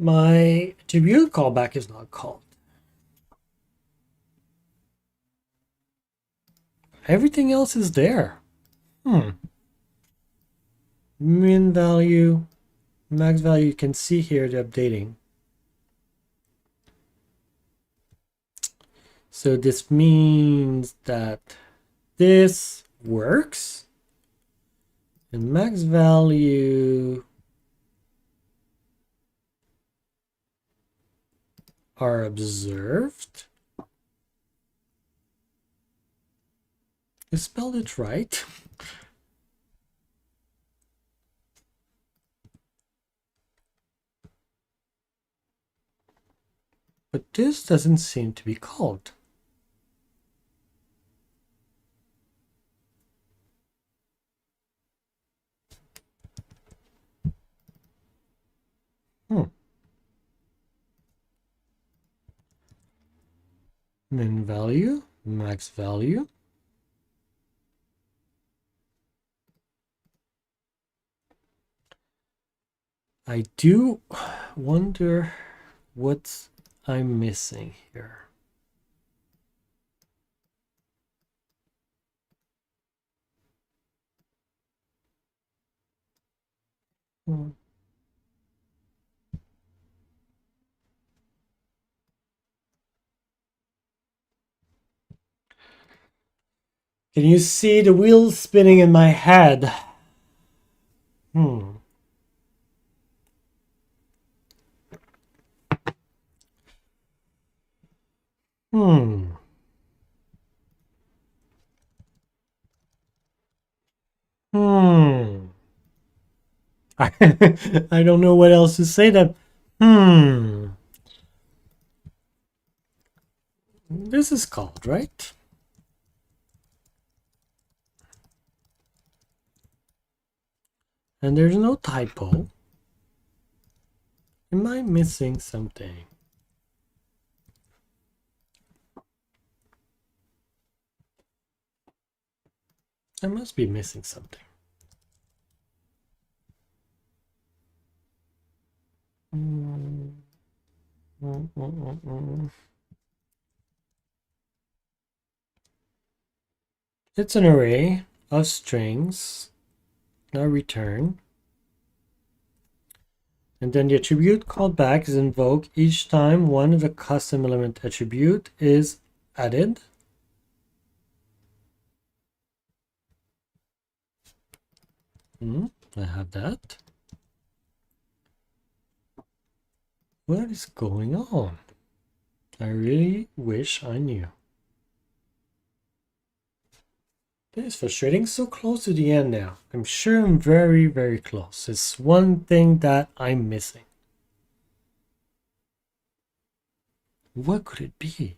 My attribute callback is not called. Everything else is there. Min value, max value, you can see here the updating. So this means that this works. And max value are observed. You spelled it right. But this doesn't seem to be called. Min value, max value. I do wonder what I'm missing here. Can you see the wheels spinning in my head? I don't know what else to say then. This is called, right? And there's no typo. Am I missing something? I must be missing something. It's an array of strings, now return. And then the attribute callback is invoked each time one of the custom element attribute is added. I have that. What is going on? I really wish I knew. This is frustrating. So close to the end now. I'm sure I'm very, very close. It's one thing that I'm missing. What could it be?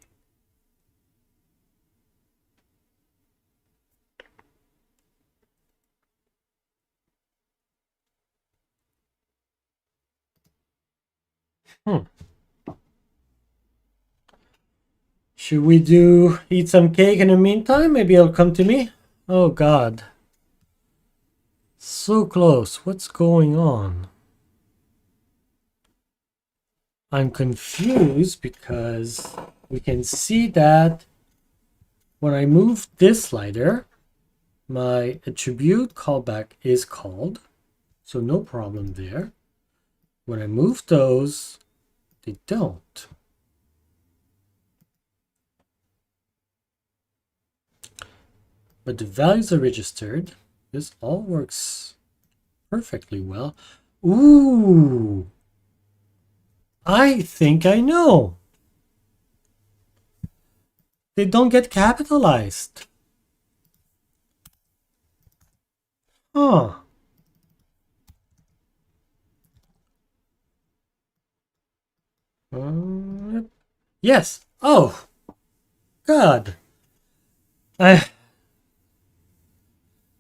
Should we eat some cake in the meantime? Maybe it'll come to me. Oh God. So close. What's going on? I'm confused because we can see that when I move this slider, my attribute callback is called. So no problem there. When I move those, they don't. But the values are registered. This all works perfectly well. Ooh! I think I know. They don't get capitalized. Huh. Yes. Oh. God.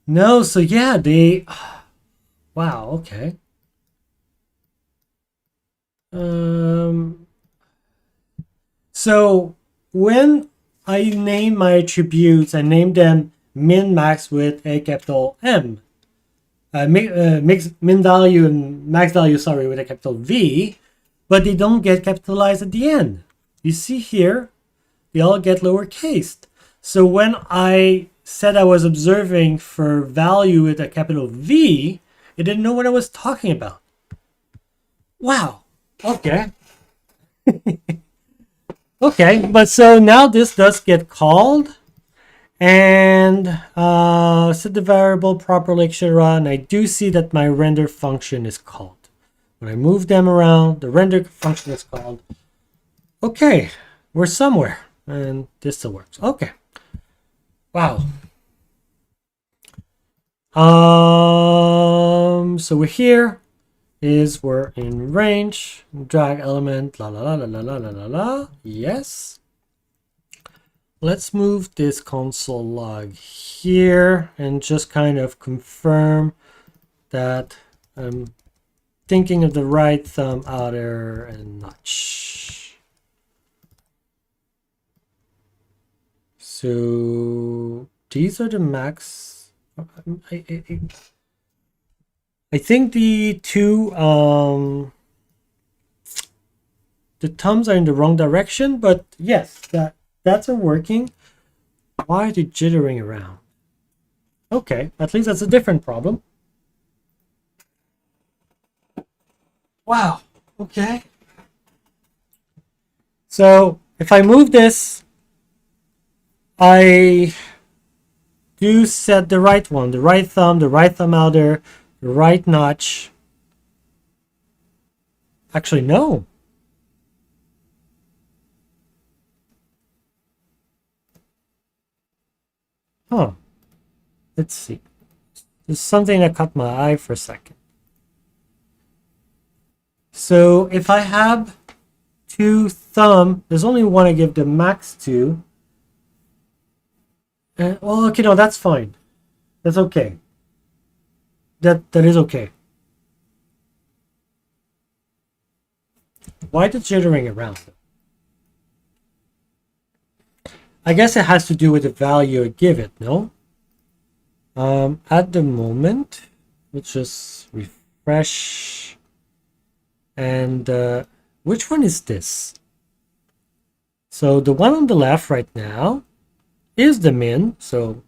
No, so yeah, they... Wow, okay. So when I name my attributes, I name them min max with a capital M. Min value and max value, sorry, with a capital V, but they don't get capitalized at the end. You see here, they all get lowercase. So when I said I was observing for value with a capital V, it didn't know what I was talking about. Wow. Okay. Okay, but so now this does get called and set the variable properly, etc. And I do see that my render function is called. When I move them around, the render function is called. Okay, we're somewhere, and this still works. Okay. Wow. So we're here. We're in range, drag element, la la la la la la la la. Yes. Let's move this console log here and just kind of confirm that I'm thinking of the right thumb outer and notch. So these are the max. I think the two the thumbs are in the wrong direction, but yes, that's a working. Why are they jittering around? Okay, at least that's a different problem. Wow, okay. So if I move this, I do set the right one, the right thumb outer, the right notch. Actually, no. Huh. Let's see. There's something that caught my eye for a second. So if I have two thumb, there's only one I give the max to. Well, okay, no, that's fine. That's okay. That is okay. Why the jittering around? I guess it has to do with the value I give it, no? At the moment, let's just refresh. And which one is this? So the one on the left right now is the min. So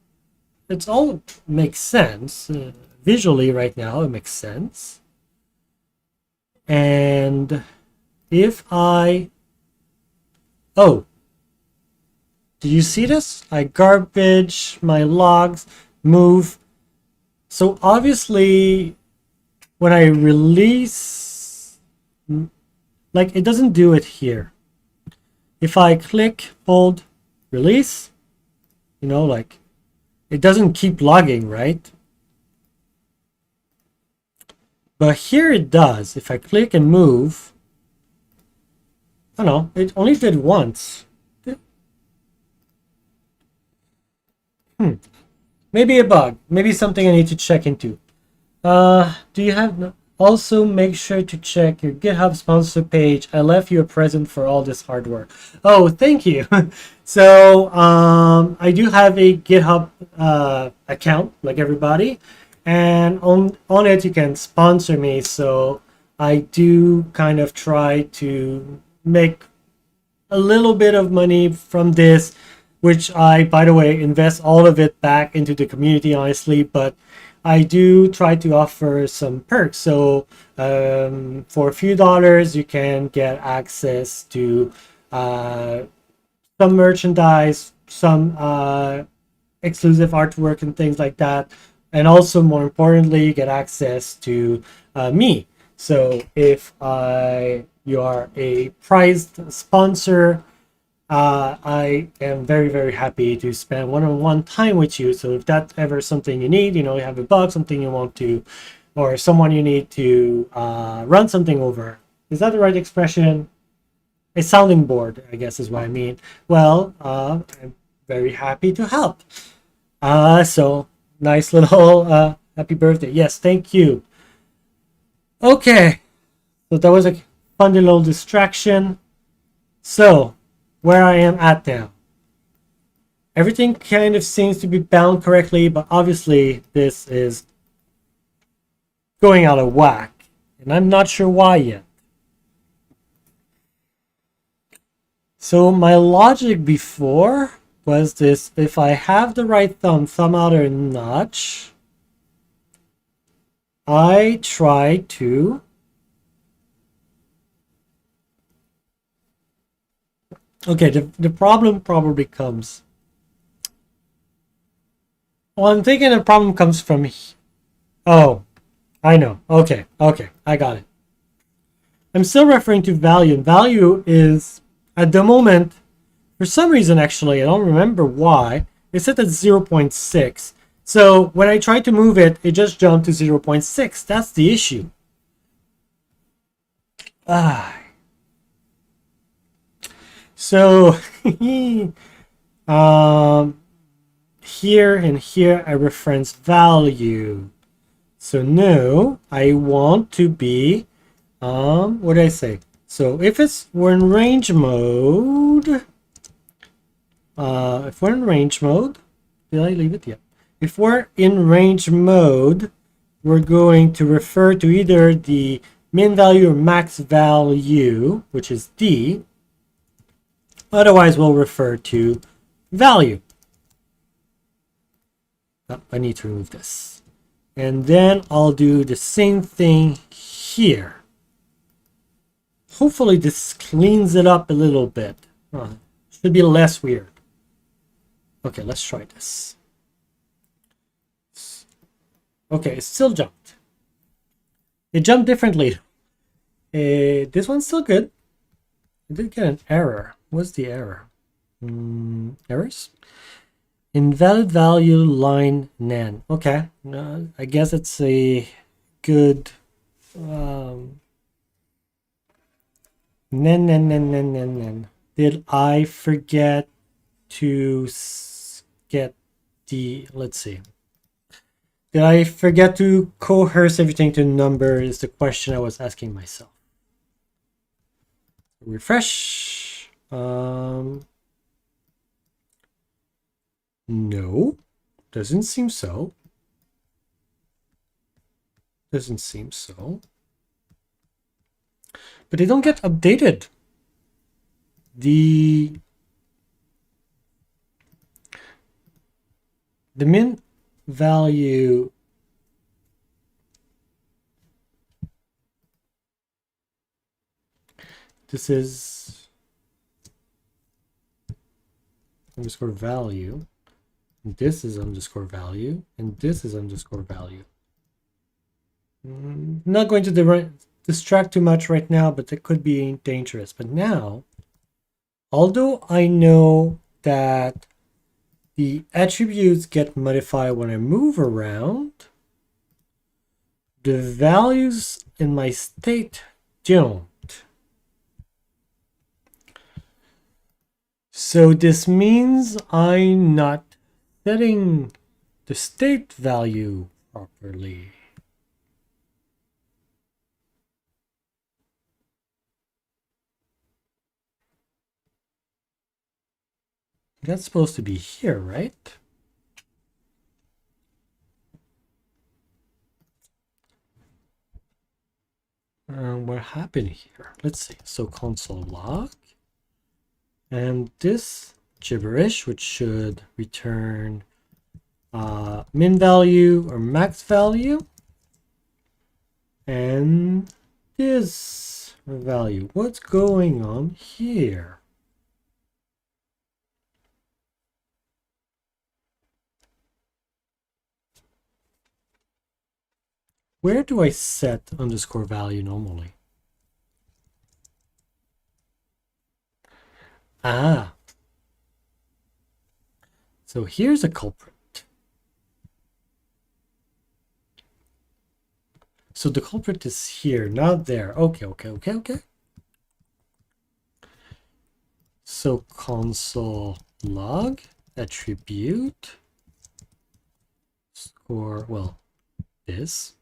it's all makes sense. Visually right now, it makes sense. And if I... Oh, do you see this? I garbage my logs, move. So obviously, when I release, like it doesn't do it here. If I click, hold, release, you know, like it doesn't keep logging, right? But here it does. If I click and move, I don't know, it only did once. Maybe a bug. Maybe something I need to check into. Do you have... Also, make sure to check your GitHub sponsor page. I left you a present for all this hard work. Oh, thank you. So, I do have a GitHub account, like everybody. And on it, you can sponsor me. So, I do kind of try to make a little bit of money from this, which I, by the way, invest all of it back into the community, honestly, but I do try to offer some perks. So for a few dollars, you can get access to some merchandise, some exclusive artwork and things like that. And also, more importantly, you get access to me. So if you are a prized sponsor, I am very, very happy to spend one-on-one time with you. So if that's ever something you need, you know, you have a bug, something you want to, or someone you need to run something over. Is that the right expression? A sounding board, I guess is what I mean. Well, I'm very happy to help. So nice little happy birthday. Yes, thank you. Okay, so that was a fun little distraction. So where I am at now. Everything kind of seems to be bound correctly, but obviously this is going out of whack, and I'm not sure why yet. So my logic before was this: if I have the right thumb outer notch, I try to okay, the problem probably comes. Well, I'm thinking the problem comes from... Oh, I know. Okay, I got it. I'm still referring to value. And value is, at the moment, for some reason, actually, I don't remember why, it's set at 0.6. So when I try to move it, it just jumped to 0.6. That's the issue. So here and here I reference value. So no, I want to be what did I say? So if we're in range mode, if we're in range mode, did I leave it? Yeah. If we're in range mode, we're going to refer to either the min value or max value, which is D. Otherwise, we'll refer to value. Oh, I need to remove this. And then I'll do the same thing here. Hopefully this cleans it up a little bit. Should be less weird. Okay, let's try this. Okay, it still jumped. It jumped differently. This one's still good. I did get an error. What's the error? Errors? Invalid value line nan. Okay, I guess it's a good nan. Did I forget to get the... Let's see. Did I forget to coerce everything to number is the question I was asking myself. Refresh. No, doesn't seem so. Doesn't seem so. But they don't get updated. The min... value this is underscore value, and this is underscore value, and this is underscore value. Not going to distract too much right now, but it could be dangerous. But now, although I know that the attributes get modified when I move around, the values in my state don't. So this means I'm not setting the state value properly. That's supposed to be here, right? What happened here? Let's see. So console log. And this gibberish, which should return min value or max value. And this value. What's going on here? Where do I set underscore value normally? Ah. So here's a culprit. So the culprit is here, not there. Okay. So console log attribute score, well, this.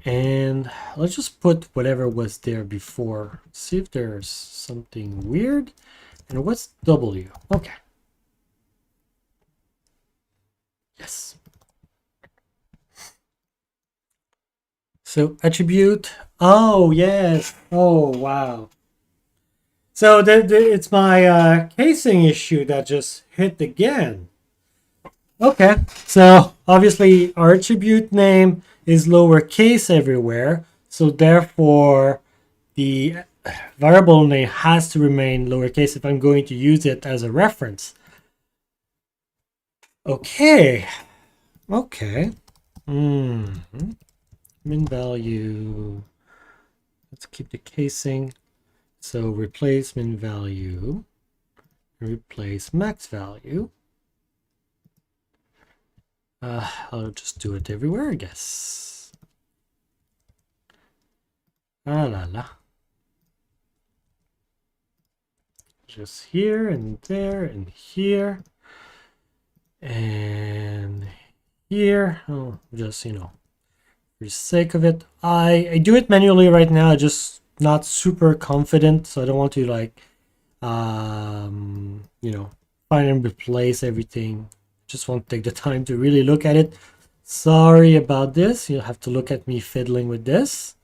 And let's just put whatever was there before. See if there's something weird. And what's W? Okay. Yes. So attribute. Oh, yes. Oh, wow. So it's my casing issue that just hit again. Okay. So obviously our attribute name is lowercase everywhere. So therefore the variable name has to remain lowercase if I'm going to use it as a reference. Okay. Min value. Let's keep the casing. So replace min value. Replace max value. I'll just do it everywhere, I guess. Ah la la. Just here and there and here. And here. Oh, just, you know, for the sake of it. I do it manually right now, just not super confident, so I don't want to like you know, find and replace everything. Just won't take the time to really look at it. Sorry about this. You'll have to look at me fiddling with this.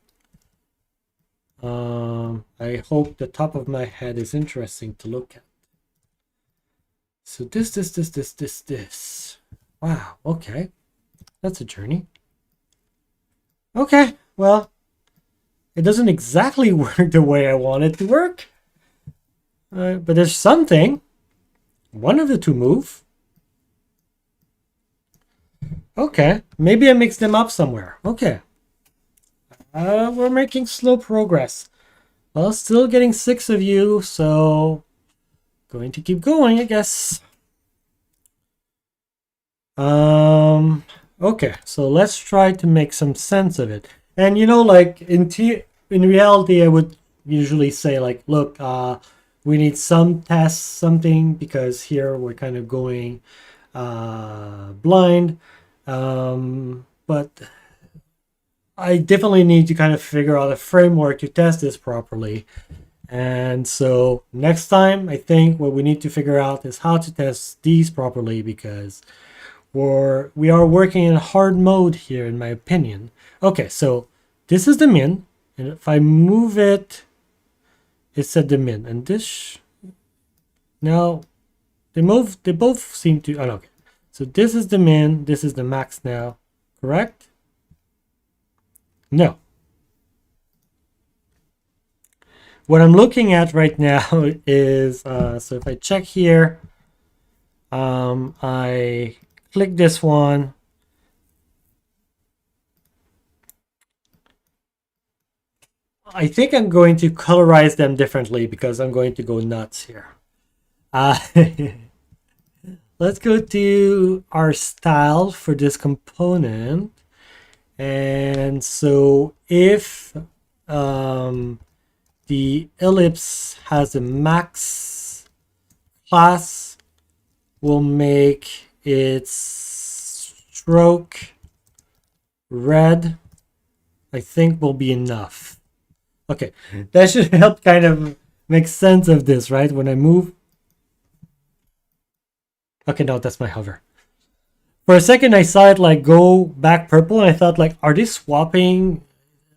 I hope the top of my head is interesting to look at. So this. Wow, okay. That's a journey. Okay, well, it doesn't exactly work the way I want it to work. But there's something. One of the two move. Okay, maybe I mixed them up somewhere. Okay. We're making slow progress. Well, still getting 6 of you, so going to keep going, I guess. Okay, so let's try to make some sense of it. And you know, like in reality, I would usually say like, look, we need some tests, something, because here we're kind of going blind. But I definitely need to kind of figure out a framework to test this properly. And so next time, I think what we need to figure out is how to test these properly, because we are working in hard mode here, in my opinion. Okay, so this is the min, and if I move it, it said the min, and this now They both seem to. Oh, okay. So this is the min. This is the max now. Correct? No. What I'm looking at right now is so if I check here, I click this one. I think I'm going to colorize them differently because I'm going to go nuts here. Let's go to our style for this component. And so if the ellipse has a max class, we'll make its stroke red. I think will be enough. Okay, that should help kind of make sense of this, right? When I move. Okay, no, that's my hover. For a second, I saw it like go back purple, and I thought like, are they swapping?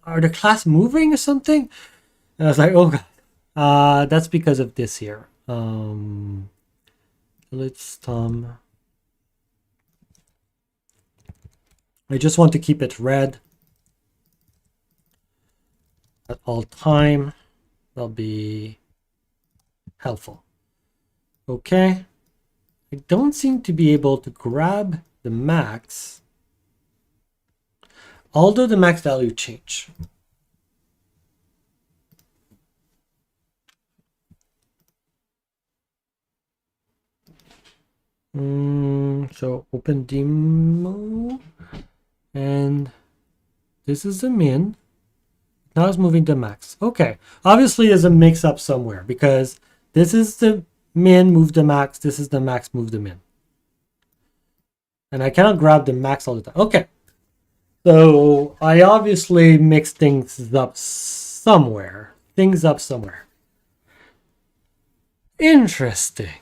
Are the class moving or something? And I was like, oh god, that's because of this here. Let's I just want to keep it red at all time. That'll be helpful. Okay. I don't seem to be able to grab the max, although the max value change. So open demo, and this is the min. Now it's moving to max. Okay, obviously there's a mix up somewhere because this is the min, move the max. This is the max, move the min. And I cannot grab the max all the time. Okay, so I obviously mix things up somewhere. Interesting.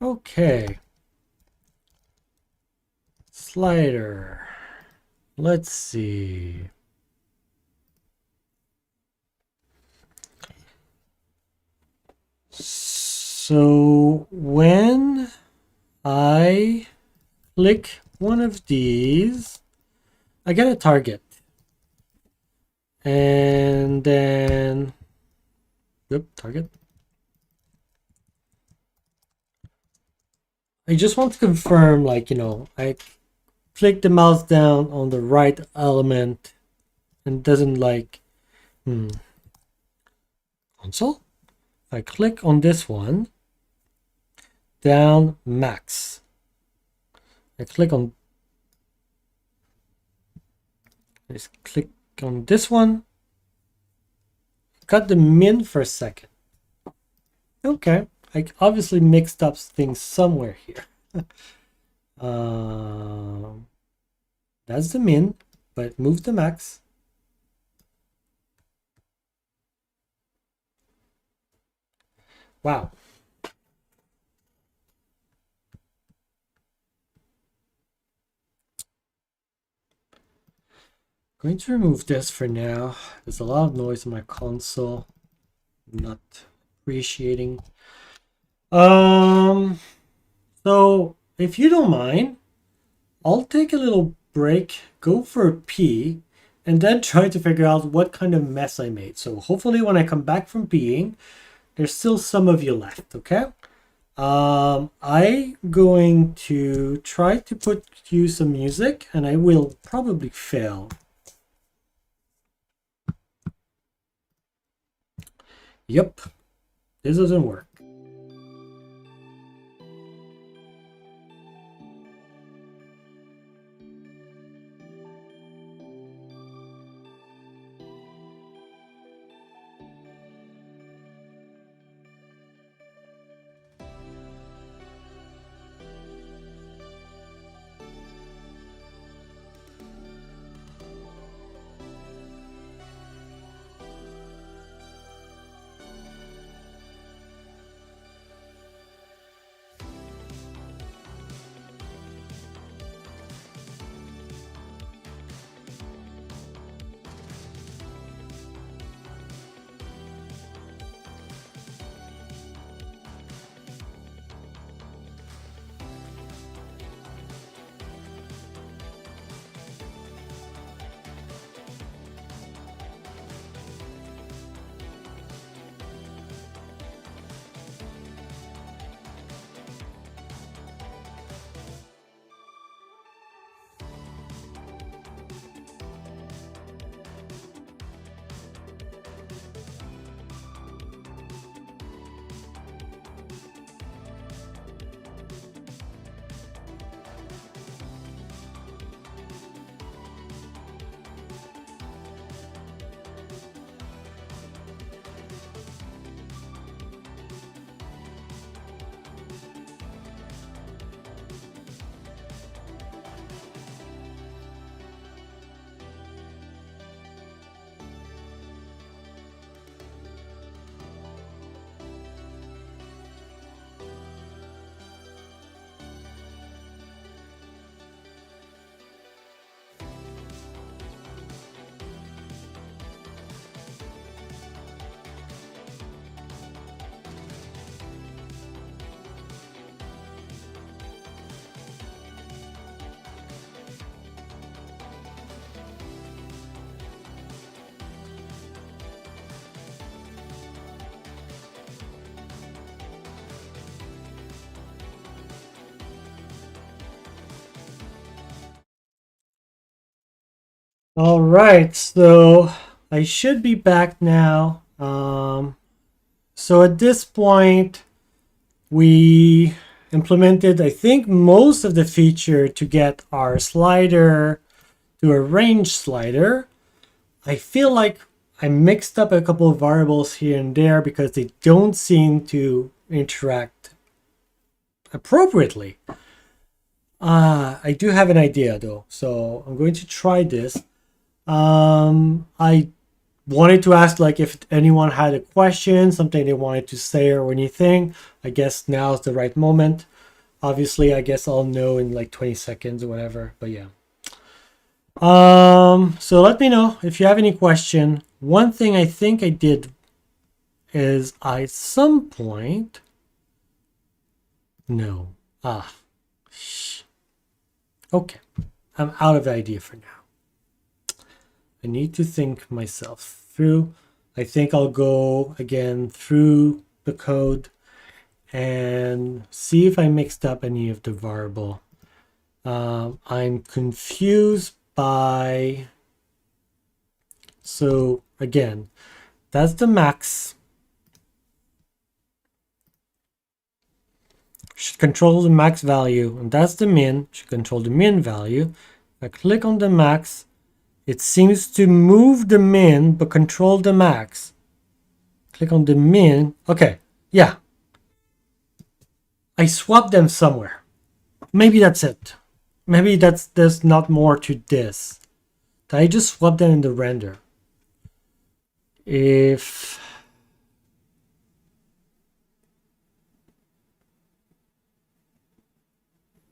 Okay. Slider. Let's see. So when I click one of these, I get a target. And then, yep, target. I just want to confirm, like, I click the mouse down on the right element and doesn't like, console? I click on this one, down max. I click on this one, cut the min for a second. Okay, I obviously mixed up things somewhere here. That's the min, but move the max. Wow. Going to remove this for now. There's a lot of noise on my console. I'm not appreciating. So if you don't mind, I'll take a little break, go for a pee, and then try to figure out what kind of mess I made. So hopefully when I come back from peeing, there's still some of you left, okay? I'm going to try to put you some music, and I will probably fail. Yep, this doesn't work. All right, so I should be back now. So at this point, we implemented, I think, most of the feature to get our slider to a range slider. I feel like I mixed up a couple of variables here and there because they don't seem to interact appropriately. I do have an idea though, so I'm going to try this. I wanted to ask like if anyone had a question, something they wanted to say or anything. I guess now is the right moment. Obviously, I guess I'll know in like 20 seconds or whatever, but yeah. So let me know if you have any question. One thing I think I did is at some point, no. Okay. I'm out of the idea for now. I need to think myself through. I think I'll go again through the code and see if I mixed up any of the variable. I'm confused by, so again, that's the max. Should control the max value, and that's the min, should control the min value. If I click on the max, it seems to move the min but control the max. Click on the min. Okay, yeah. I swapped them somewhere. Maybe that's it. Maybe there's not more to this. I just swap them in the render. If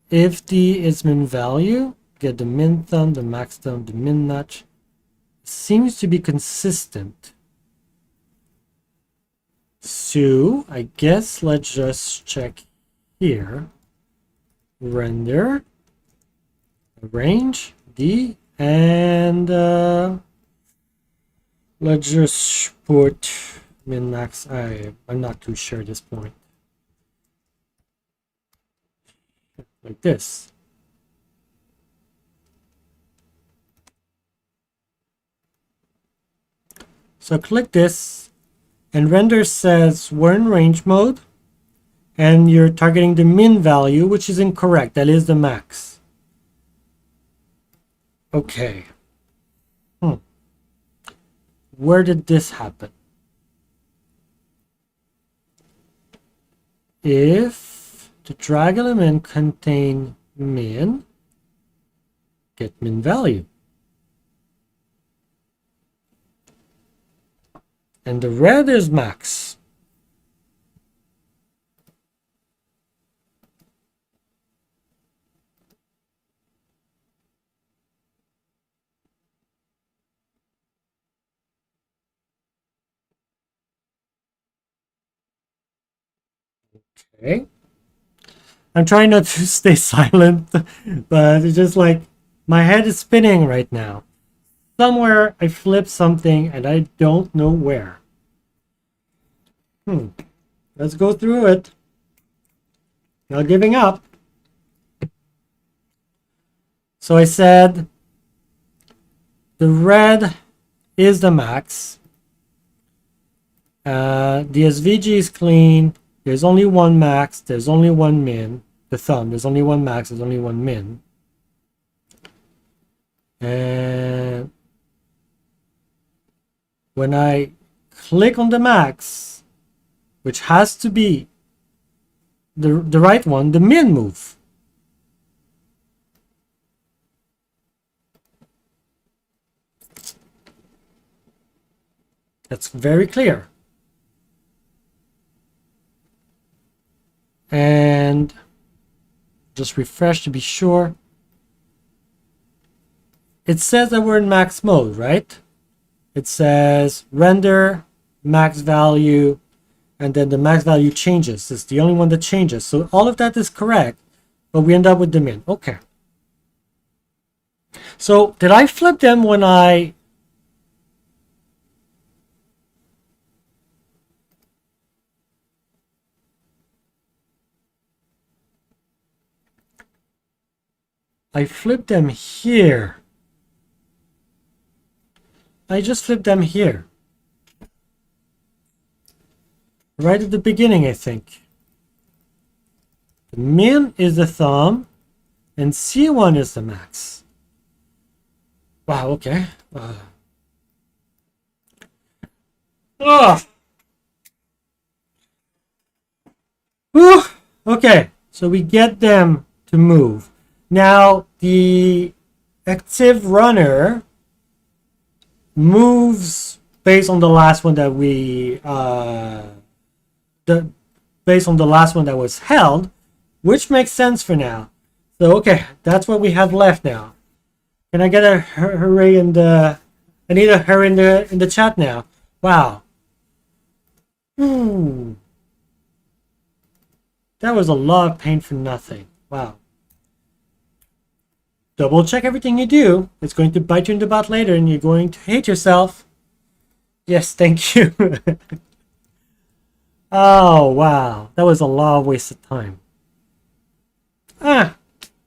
the is min value, get the min thumb, the max thumb, the min notch. Seems to be consistent. So I guess let's just check here. Render, range, D, and let's just put min max. I'm not too sure at this point. Like this. So click this, and render says we're in range mode, and you're targeting the min value, which is incorrect. That is the max. Okay. Where did this happen? If the drag element contain min, get min value. And the red is max. Okay. I'm trying not to stay silent, but it's just like my head is spinning right now. Somewhere I flipped something and I don't know where. Let's go through it. Not giving up. So I said the red is the max. The SVG is clean. There's only one max. There's only one min. The thumb. There's only one max. There's only one min. And when I click on the max, which has to be the right one, the min move. That's very clear. And just refresh to be sure. It says that we're in max mode, right? It says render max value, and then the max value changes. It's the only one that changes. So all of that is correct, but we end up with the min. Okay. So did I flip them when I flipped them here? I just flipped them here. Right at the beginning, I think. The min is the thumb, and C1 is the max. Wow, okay. Whew. Okay, so we get them to move. Now, the active runner moves based on the last one that we based on the last one that was held, which makes sense for now. So okay, that's what we have left now. Can I get a hooray in the? I need a hurry in the chat now. Wow. Ooh. That was a lot of pain for nothing. Wow. Double check everything you do. It's going to bite you in the butt later and you're going to hate yourself. Yes, thank you. Oh, wow. That was a lot of wasted time.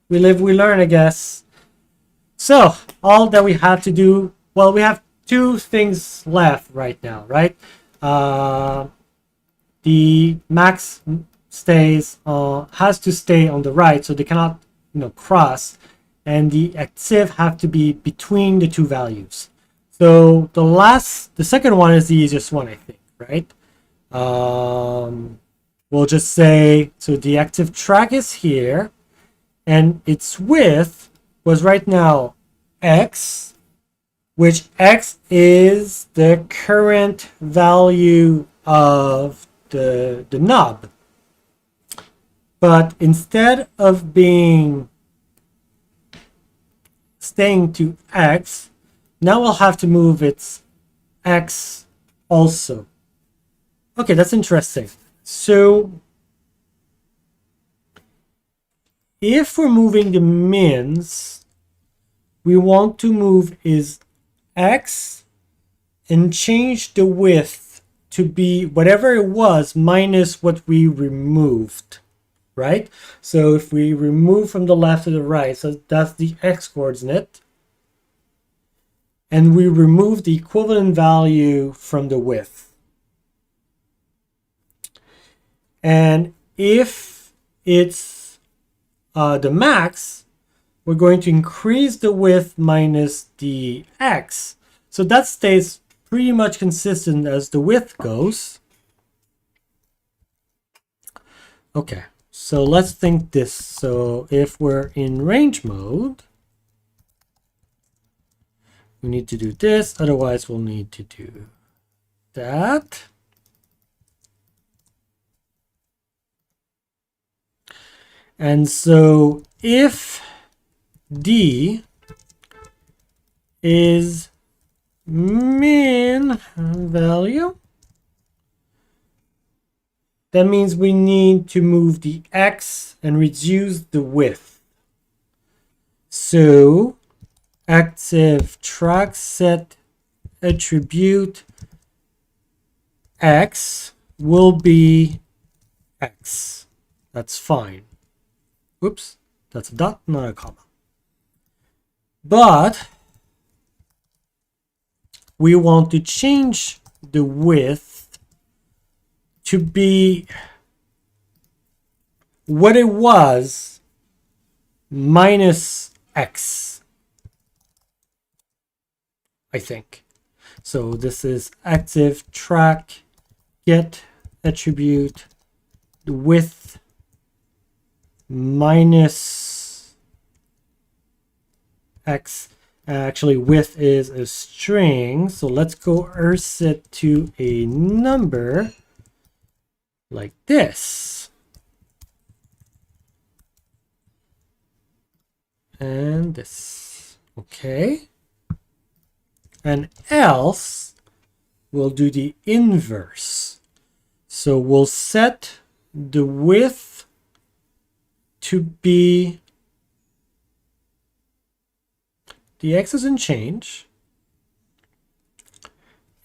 We live, we learn, I guess. So, all that we have to do, well, we have two things left right now, right? The max stays, has to stay on the right, so they cannot, cross. And the active have to be between the two values. So the second one is the easiest one, I think, right? We'll just say, so the active track is here, and its width was right now x, which x is the current value of the knob. But instead of staying to x, now we'll have to move its x also. Okay, that's interesting. So if we're moving the mins, we want to move is x and change the width to be whatever it was minus what we removed, right? So if we remove from the left to the right, so that's the x coordinate, and we remove the equivalent value from the width. And if it's the max, we're going to increase the width minus the x. So that stays pretty much consistent as the width goes. Okay, so let's think this. So if we're in range mode, we need to do this, otherwise we'll need to do that. And so if D is min value, that means we need to move the x and reduce the width. So active track set attribute x will be x. That's fine. Oops, that's a dot, not a comma. But we want to change the width to be what it was minus x, I think. So this is active track get attribute the width minus x. Actually, width is a string, so let's coerce it to a number like this. And this. Okay. And else we'll do the inverse. So we'll set the width to be, the x doesn't change,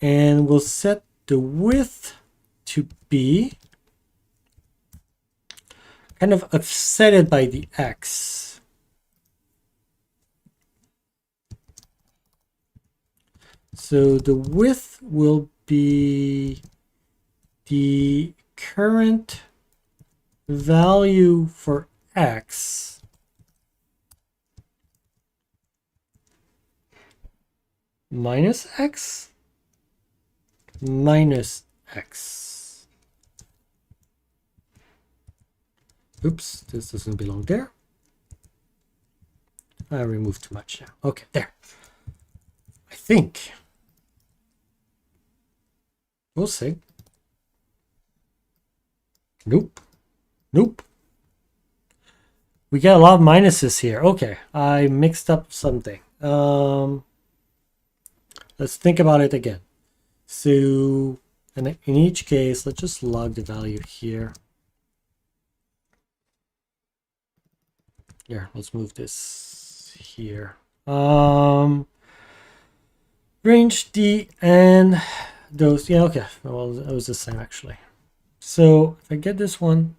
and we'll set the width to be kind of offsetted by the x. So the width will be the current value for x minus x minus x. Oops, this doesn't belong there. I removed too much now. Okay, there. I think. We'll see. Nope. Nope. We get a lot of minuses here. Okay, I mixed up something. Let's think about it again. So, in each case, let's just log the value here. Here, let's move this here. Range D and those. Yeah, okay. Well, it was the same actually. So if I get this one,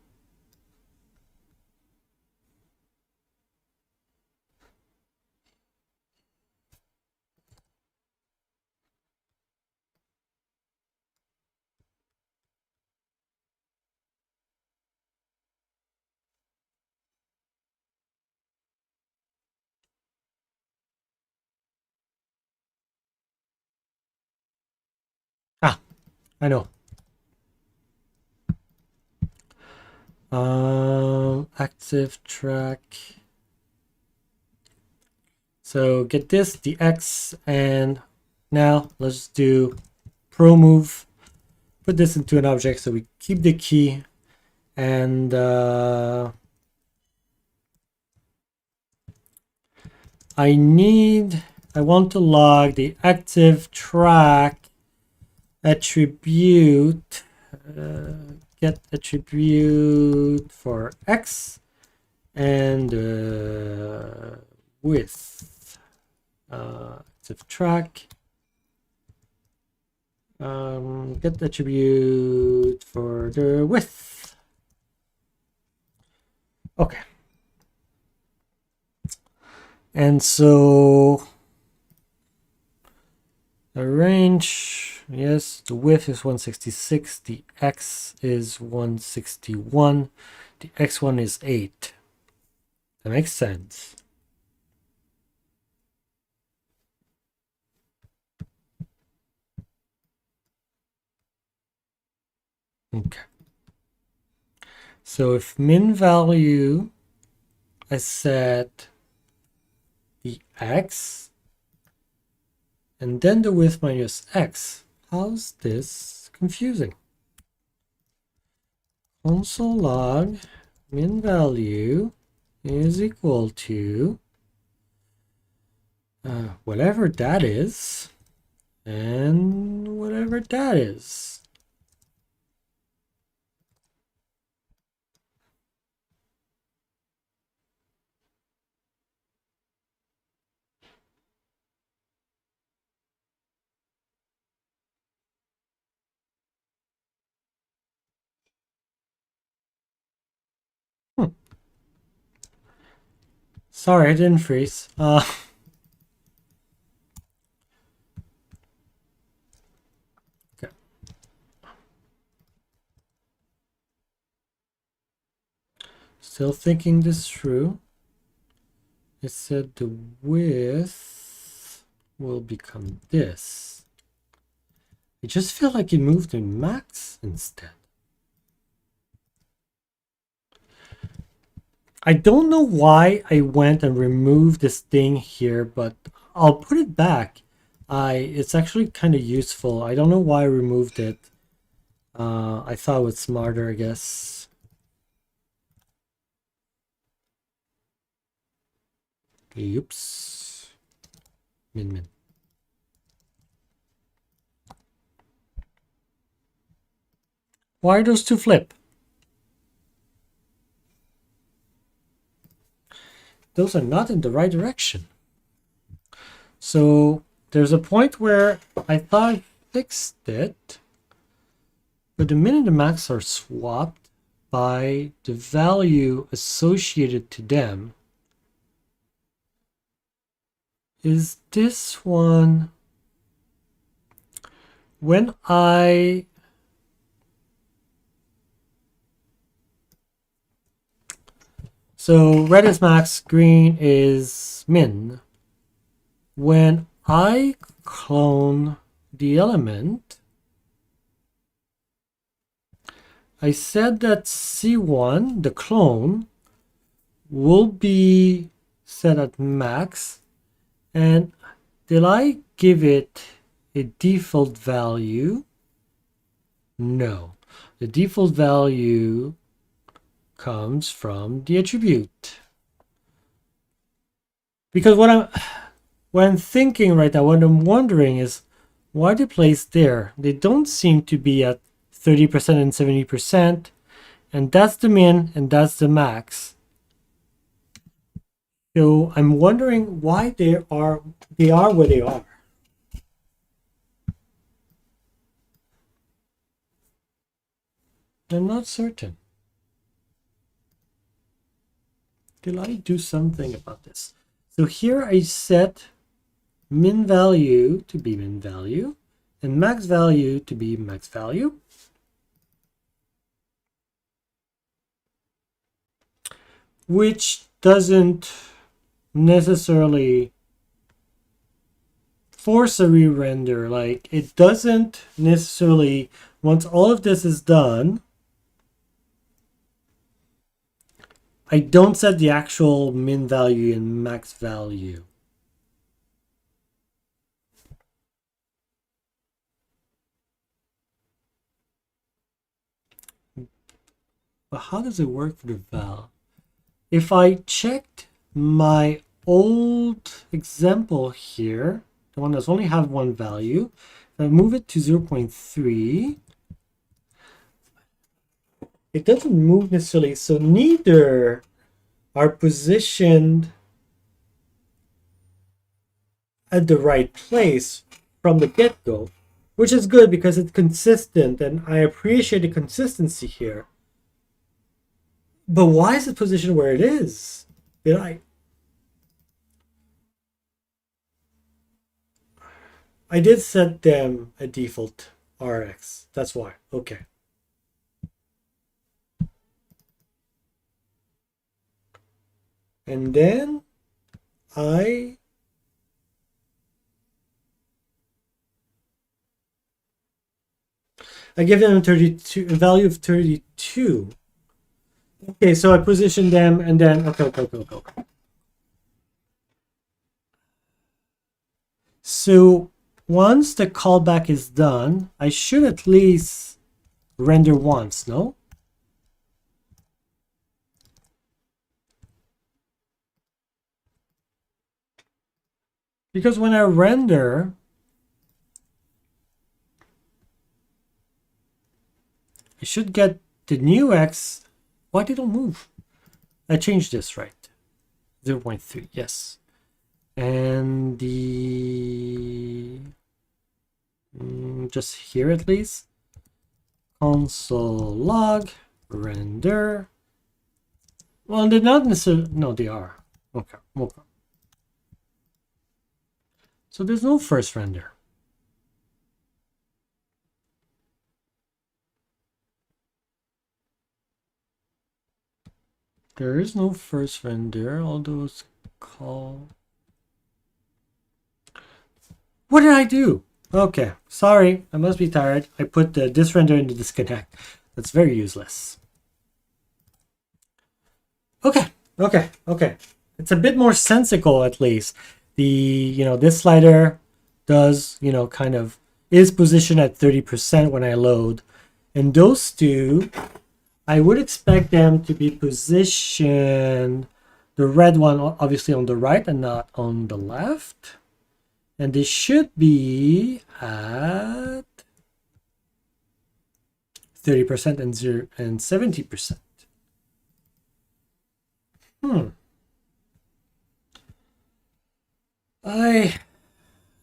I know. Active track. So get this, the X, and now let's do pro move. Put this into an object so we keep the key, and I want to log the active track attribute, get attribute for X and width, active track, get attribute for the width. Okay. And so the range, yes, the width is 166, the X is 161, the X1 is 8. That makes sense. Okay. So if min value, I set the X and then the width minus X, how's this confusing? Console log min value is equal to whatever that is and whatever that is. Sorry, I didn't freeze. Okay. Still thinking this through. It said the width will become this. I just feel like it moved in max instead. I don't know why I went and removed this thing here, but I'll put it back. It's actually kind of useful. I don't know why I removed it. I thought it was smarter, I guess. Oops. Min. Why are those two flip? Those are not in the right direction. So there's a point where I thought I fixed it, but the min and the max are swapped by the value associated to them. Is this one when I so red is max, green is min. When I clone the element, I said that C1, the clone, will be set at max. And did I give it a default value? No. The default value comes from the attribute. Because what I'm thinking right now, what I'm wondering is why they placed there. They don't seem to be at 30% and 70%, and that's the min and that's the max. So I'm wondering why they are where they are. I'm not certain. Did I do something about this? So here I set min value to be min value and max value to be max value. Which doesn't necessarily force a re-render. Like, it doesn't necessarily, once all of this is done, I don't set the actual min value and max value. But how does it work for the val? If I checked my old example here, the one that's only have one value, if I move it to 0.3, it doesn't move necessarily, so neither are positioned at the right place from the get-go, which is good because it's consistent, and I appreciate the consistency here. But why is it positioned where it is? I did set them a default RX. That's why. Okay. And then I give them a value of 32. Okay, so I position them and then okay. So once the callback is done, I should at least render once, no? Because when I render, I should get the new X. Why did it move? I changed this, right? 0.3, yes. And the just here at least, console log render. Well, they're not necessarily, no, they are. Okay. So there's no first render. There is no first render, although it's called. What did I do? Okay, sorry, I must be tired. I put this render into disconnect. That's very useless. Okay. It's a bit more sensical at least. This slider does, kind of is positioned at 30% when I load. And those two, I would expect them to be positioned, the red one obviously on the right and not on the left. And they should be at 30% and 70%.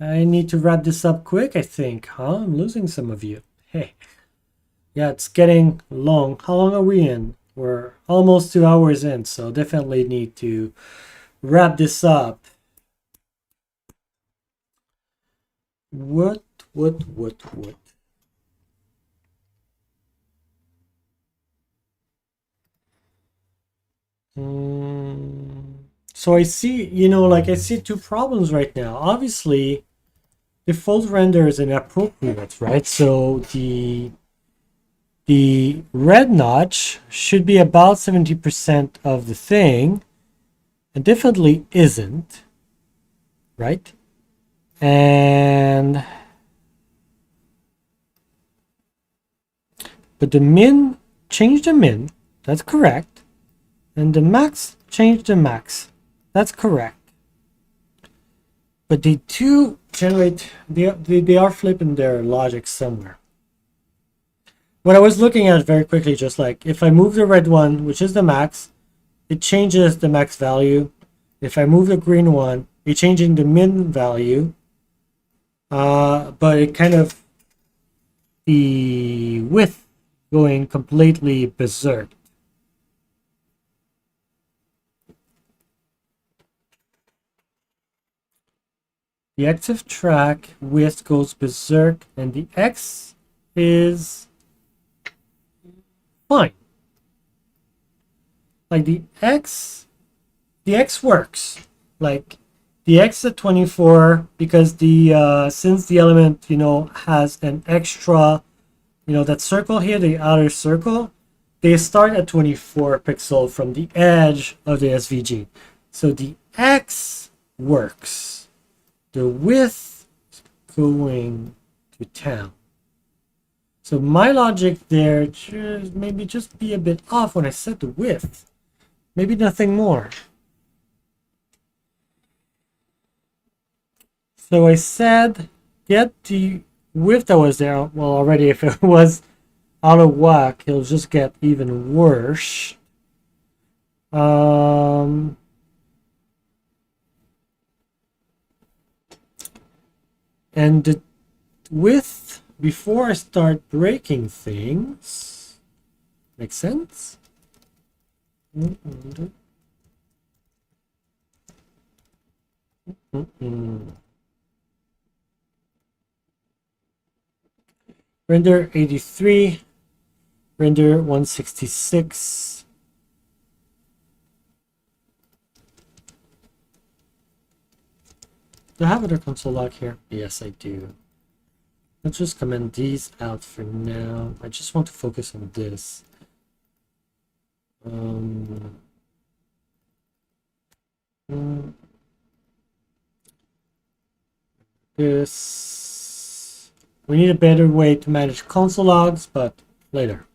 I need to wrap this up quick, I think, huh? I'm losing some of you. Hey. Yeah, it's getting long. How long are we in? We're almost 2 hours in, so definitely need to wrap this up. What What? So I see, like I see two problems right now. Obviously, default render is inappropriate, right? So the red notch should be about 70% of the thing, and definitely isn't, right? And but the min, change the min, that's correct. And the max, change the max, that's correct. But the two generate, they are flipping their logic somewhere. What I was looking at very quickly, just like if I move the red one, which is the max, it changes the max value. If I move the green one, it's changing the min value. But it kind of, the width going completely berserk. The active track width goes berserk, and the X is fine. Like the X works. Like the X at 24, because the since the element has an extra, that circle here, the outer circle, they start at 24 pixel from the edge of the SVG. So the X works. The width is going to town. So my logic there maybe just be a bit off when I set the width. Maybe nothing more. So I said get the width that was there. Well, already if it was out of whack, it'll just get even worse. And the width before I start breaking things, makes sense? Render 83, render 166. Do I have other console log here? Yes, I do. Let's just comment these out for now. I just want to focus on this. This. We need a better way to manage console logs, but later.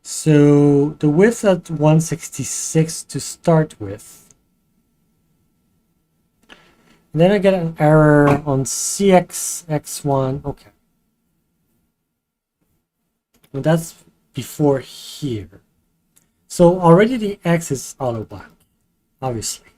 So the width at 166 to start with. And then I get an error on CXX1. Okay. And that's before here. So already the X is out of whack, obviously.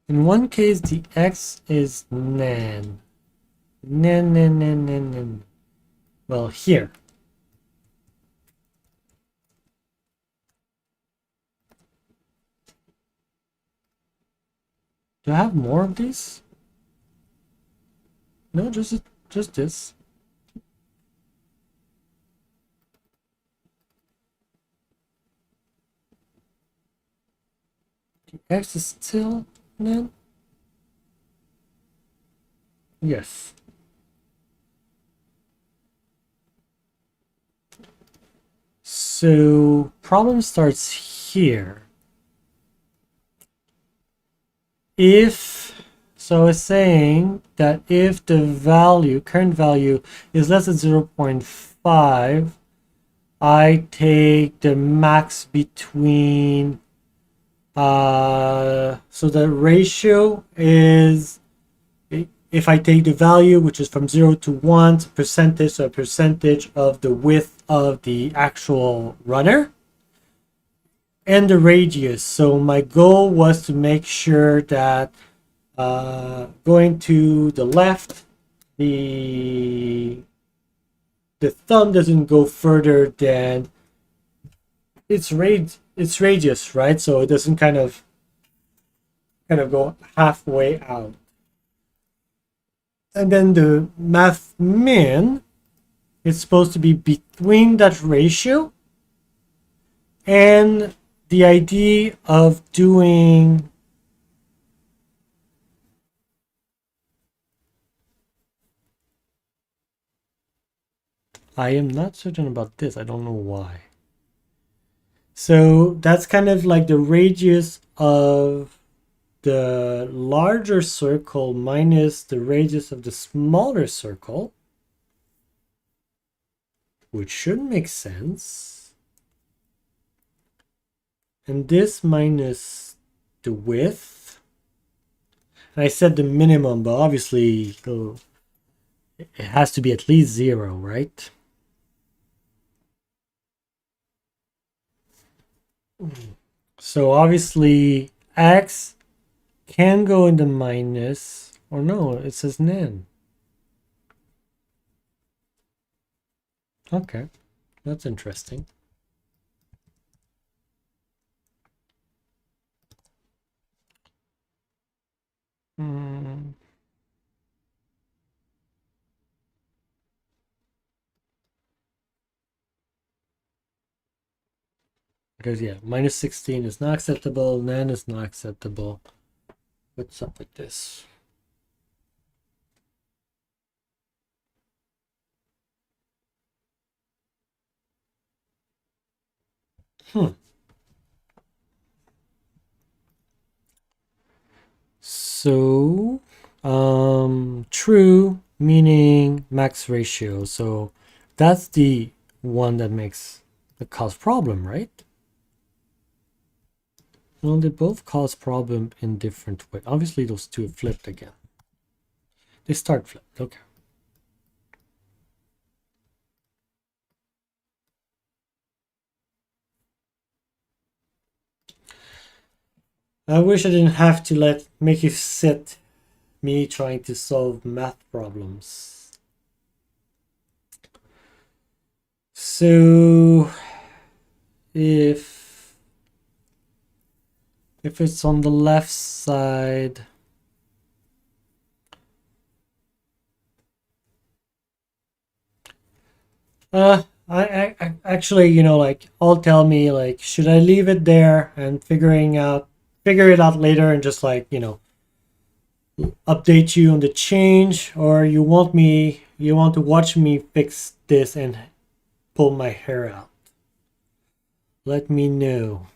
In one case, the X is nan. Nan. Well, here. Do I have more of these? No, just this. The X is still nan? Yes. So problem starts here. So I was saying that if the current value is less than 0.5, I take the max between, so the ratio is, if I take the value, which is from 0 to 1, percentage, so a percentage of the width of the actual runner. and the radius. So my goal was to make sure that going to the left, the thumb doesn't go further than its radius, right? So it doesn't kind of go halfway out. And then the math min is supposed to be between that ratio, and the idea of doing I am not certain about this. I don't know why. So that's kind of like the radius of the larger circle minus the radius of the smaller circle, which should make sense. And this minus the width. And I said the minimum, but obviously it has to be at least 0, right? So obviously x can go in the minus, or no, it says nan. Okay, that's interesting. Because yeah, minus 16 is not acceptable, nan is not acceptable. What's up with this? So, true meaning max ratio. So that's the one that makes the cause problem, right? Well, they both cause problem in different ways. Obviously, those two flipped again. They start flipped. Okay. I wish I didn't have to make you sit me trying to solve math problems. So if it's on the left side, I actually, all tell me should I leave it there and figure it out later and just update you on the change, or you want to watch me fix this and pull my hair out? Let me know.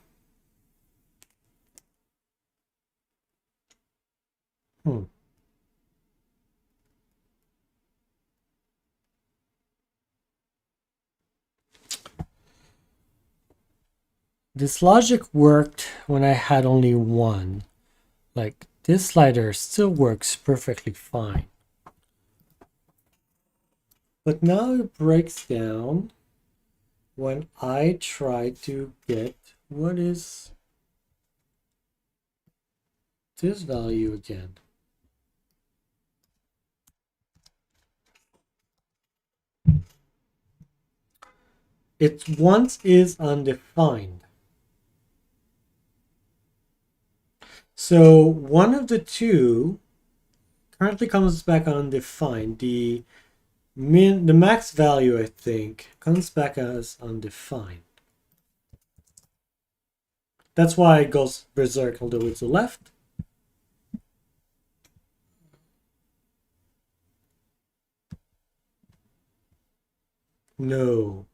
This logic worked when I had only one. This slider still works perfectly fine. But now it breaks down when I try to get what is this value again. It once is undefined. So one of the two currently comes back undefined. The max value, I think, comes back as undefined. That's why it goes berserk all the way to the left. No.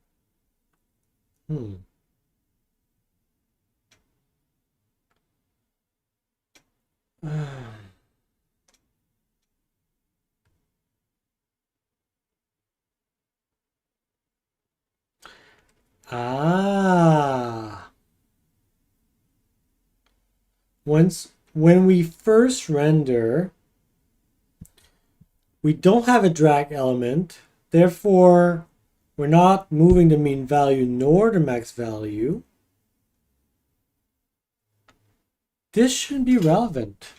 When we first render, we don't have a drag element, therefore we're not moving the mean value nor the max value. this shouldn't be relevant.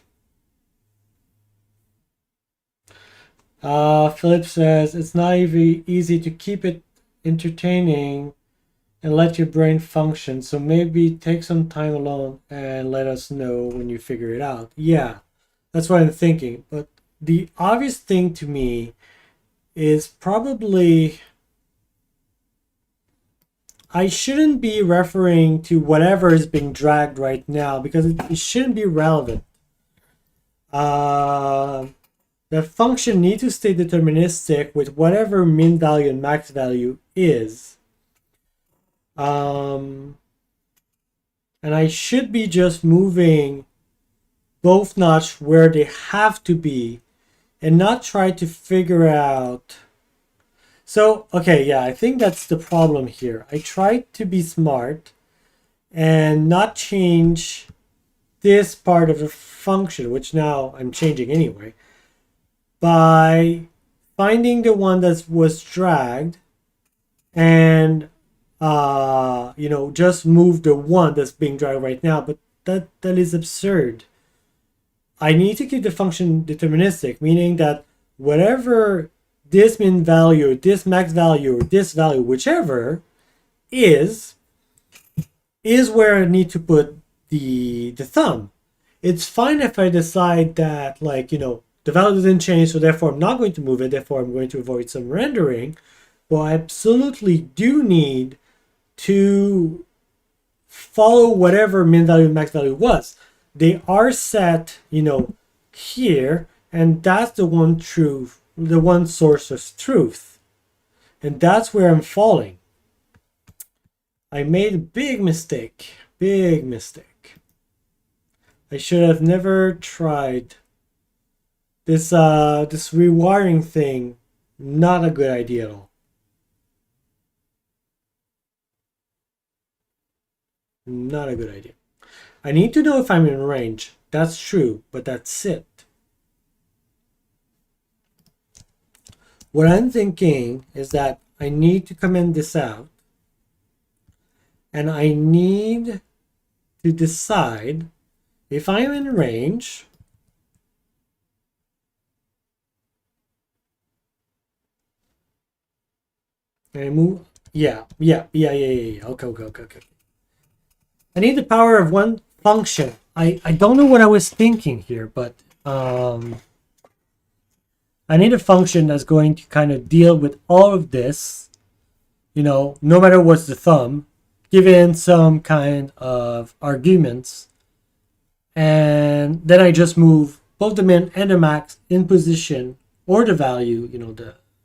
Philip says it's not even easy to keep it entertaining and let your brain function. So maybe take some time alone and let us know when you figure it out. Yeah, that's what I'm thinking. But the obvious thing to me is probably I shouldn't be referring to whatever is being dragged right now because it shouldn't be relevant. The function needs to stay deterministic with whatever min value and max value is. And I should be just moving both notch where they have to be and not try to figure out. So, okay, yeah, I think that's the problem here. I tried to be smart and not change this part of the function, which now I'm changing anyway, by finding the one that was dragged and just move the one that's being dragged right now. But that is absurd. I need to keep the function deterministic, meaning that whatever this min value, this max value, or this value, whichever is where I need to put the thumb. It's fine if I decide that, the value doesn't change, so therefore I'm not going to move it, therefore I'm going to avoid some rendering. Well, I absolutely do need to follow whatever min value and max value was. They are set, here, and that's the one truth, the one source of truth. And that's where I'm falling. I made a big mistake. Big mistake. I should have never tried this rewiring thing. Not a good idea at all. Not a good idea. I need to know if I'm in range. That's true, but that's it. What I'm thinking is that I need to comment this out. And I need to decide if I'm in range. Can I move? Yeah. Okay. I need the power of one function. I don't know what I was thinking here, but I need a function that's going to kind of deal with all of this, no matter what's the thumb, given some kind of arguments. And then I just move both the min and the max in position, or the value,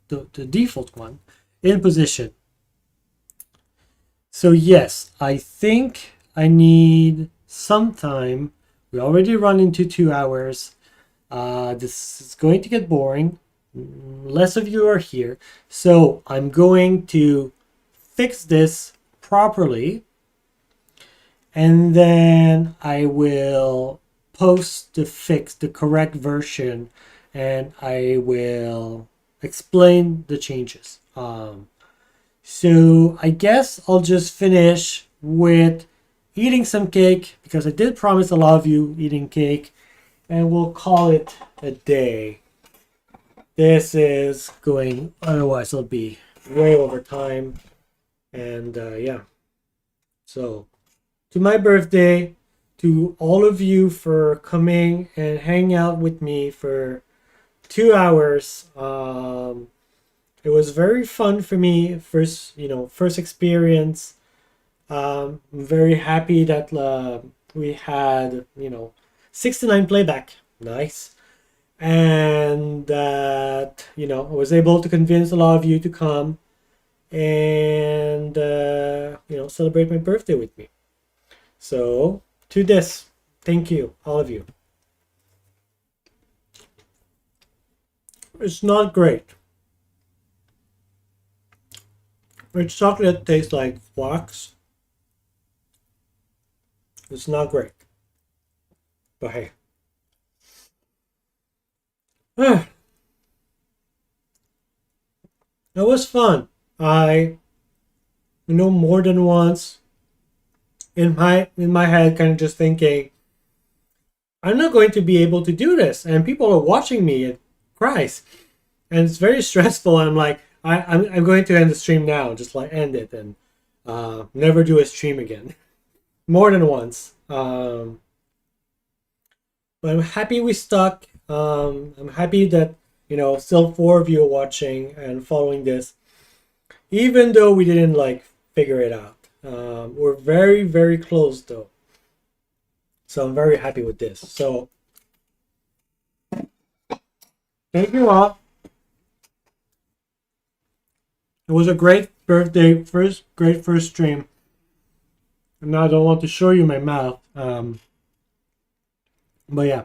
the default one, in position. So yes, I think I need some time. We already run into 2 hours. This is going to get boring. Less of you are here. So I'm going to fix this properly. And then I will post the correct version, and I will explain the changes. So I guess I'll just finish with eating some cake, because I did promise a lot of you eating cake, and we'll call it a day. This is going, otherwise it'll be way over time. And yeah. So to my birthday, to all of you for coming and hanging out with me for 2 hours. It was very fun for me. First experience. I'm very happy that we had 69 playback. Nice. And that I was able to convince a lot of you to come and celebrate my birthday with me. So to this, thank you, all of you. It's not great. Its chocolate tastes like wax. It's not great. But hey. That was fun. I more than once in my head kind of just thinking, I'm not going to be able to do this, and people are watching me. And Christ, and it's very stressful. And I'm like, I'm going to end the stream now, just like end it and never do a stream again, more than once. But I'm happy we stuck. I'm happy that still 4 of you are watching and following this, even though we didn't like figure it out. We're very, very close though, so I'm very happy with this. So thank you all. It was a great birthday, great first stream. And now I don't want to show you my mouth. But yeah,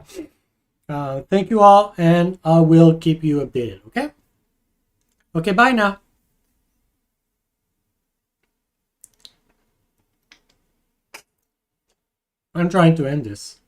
thank you all, and I will keep you updated. Okay. Okay. Bye now. I'm trying to end this.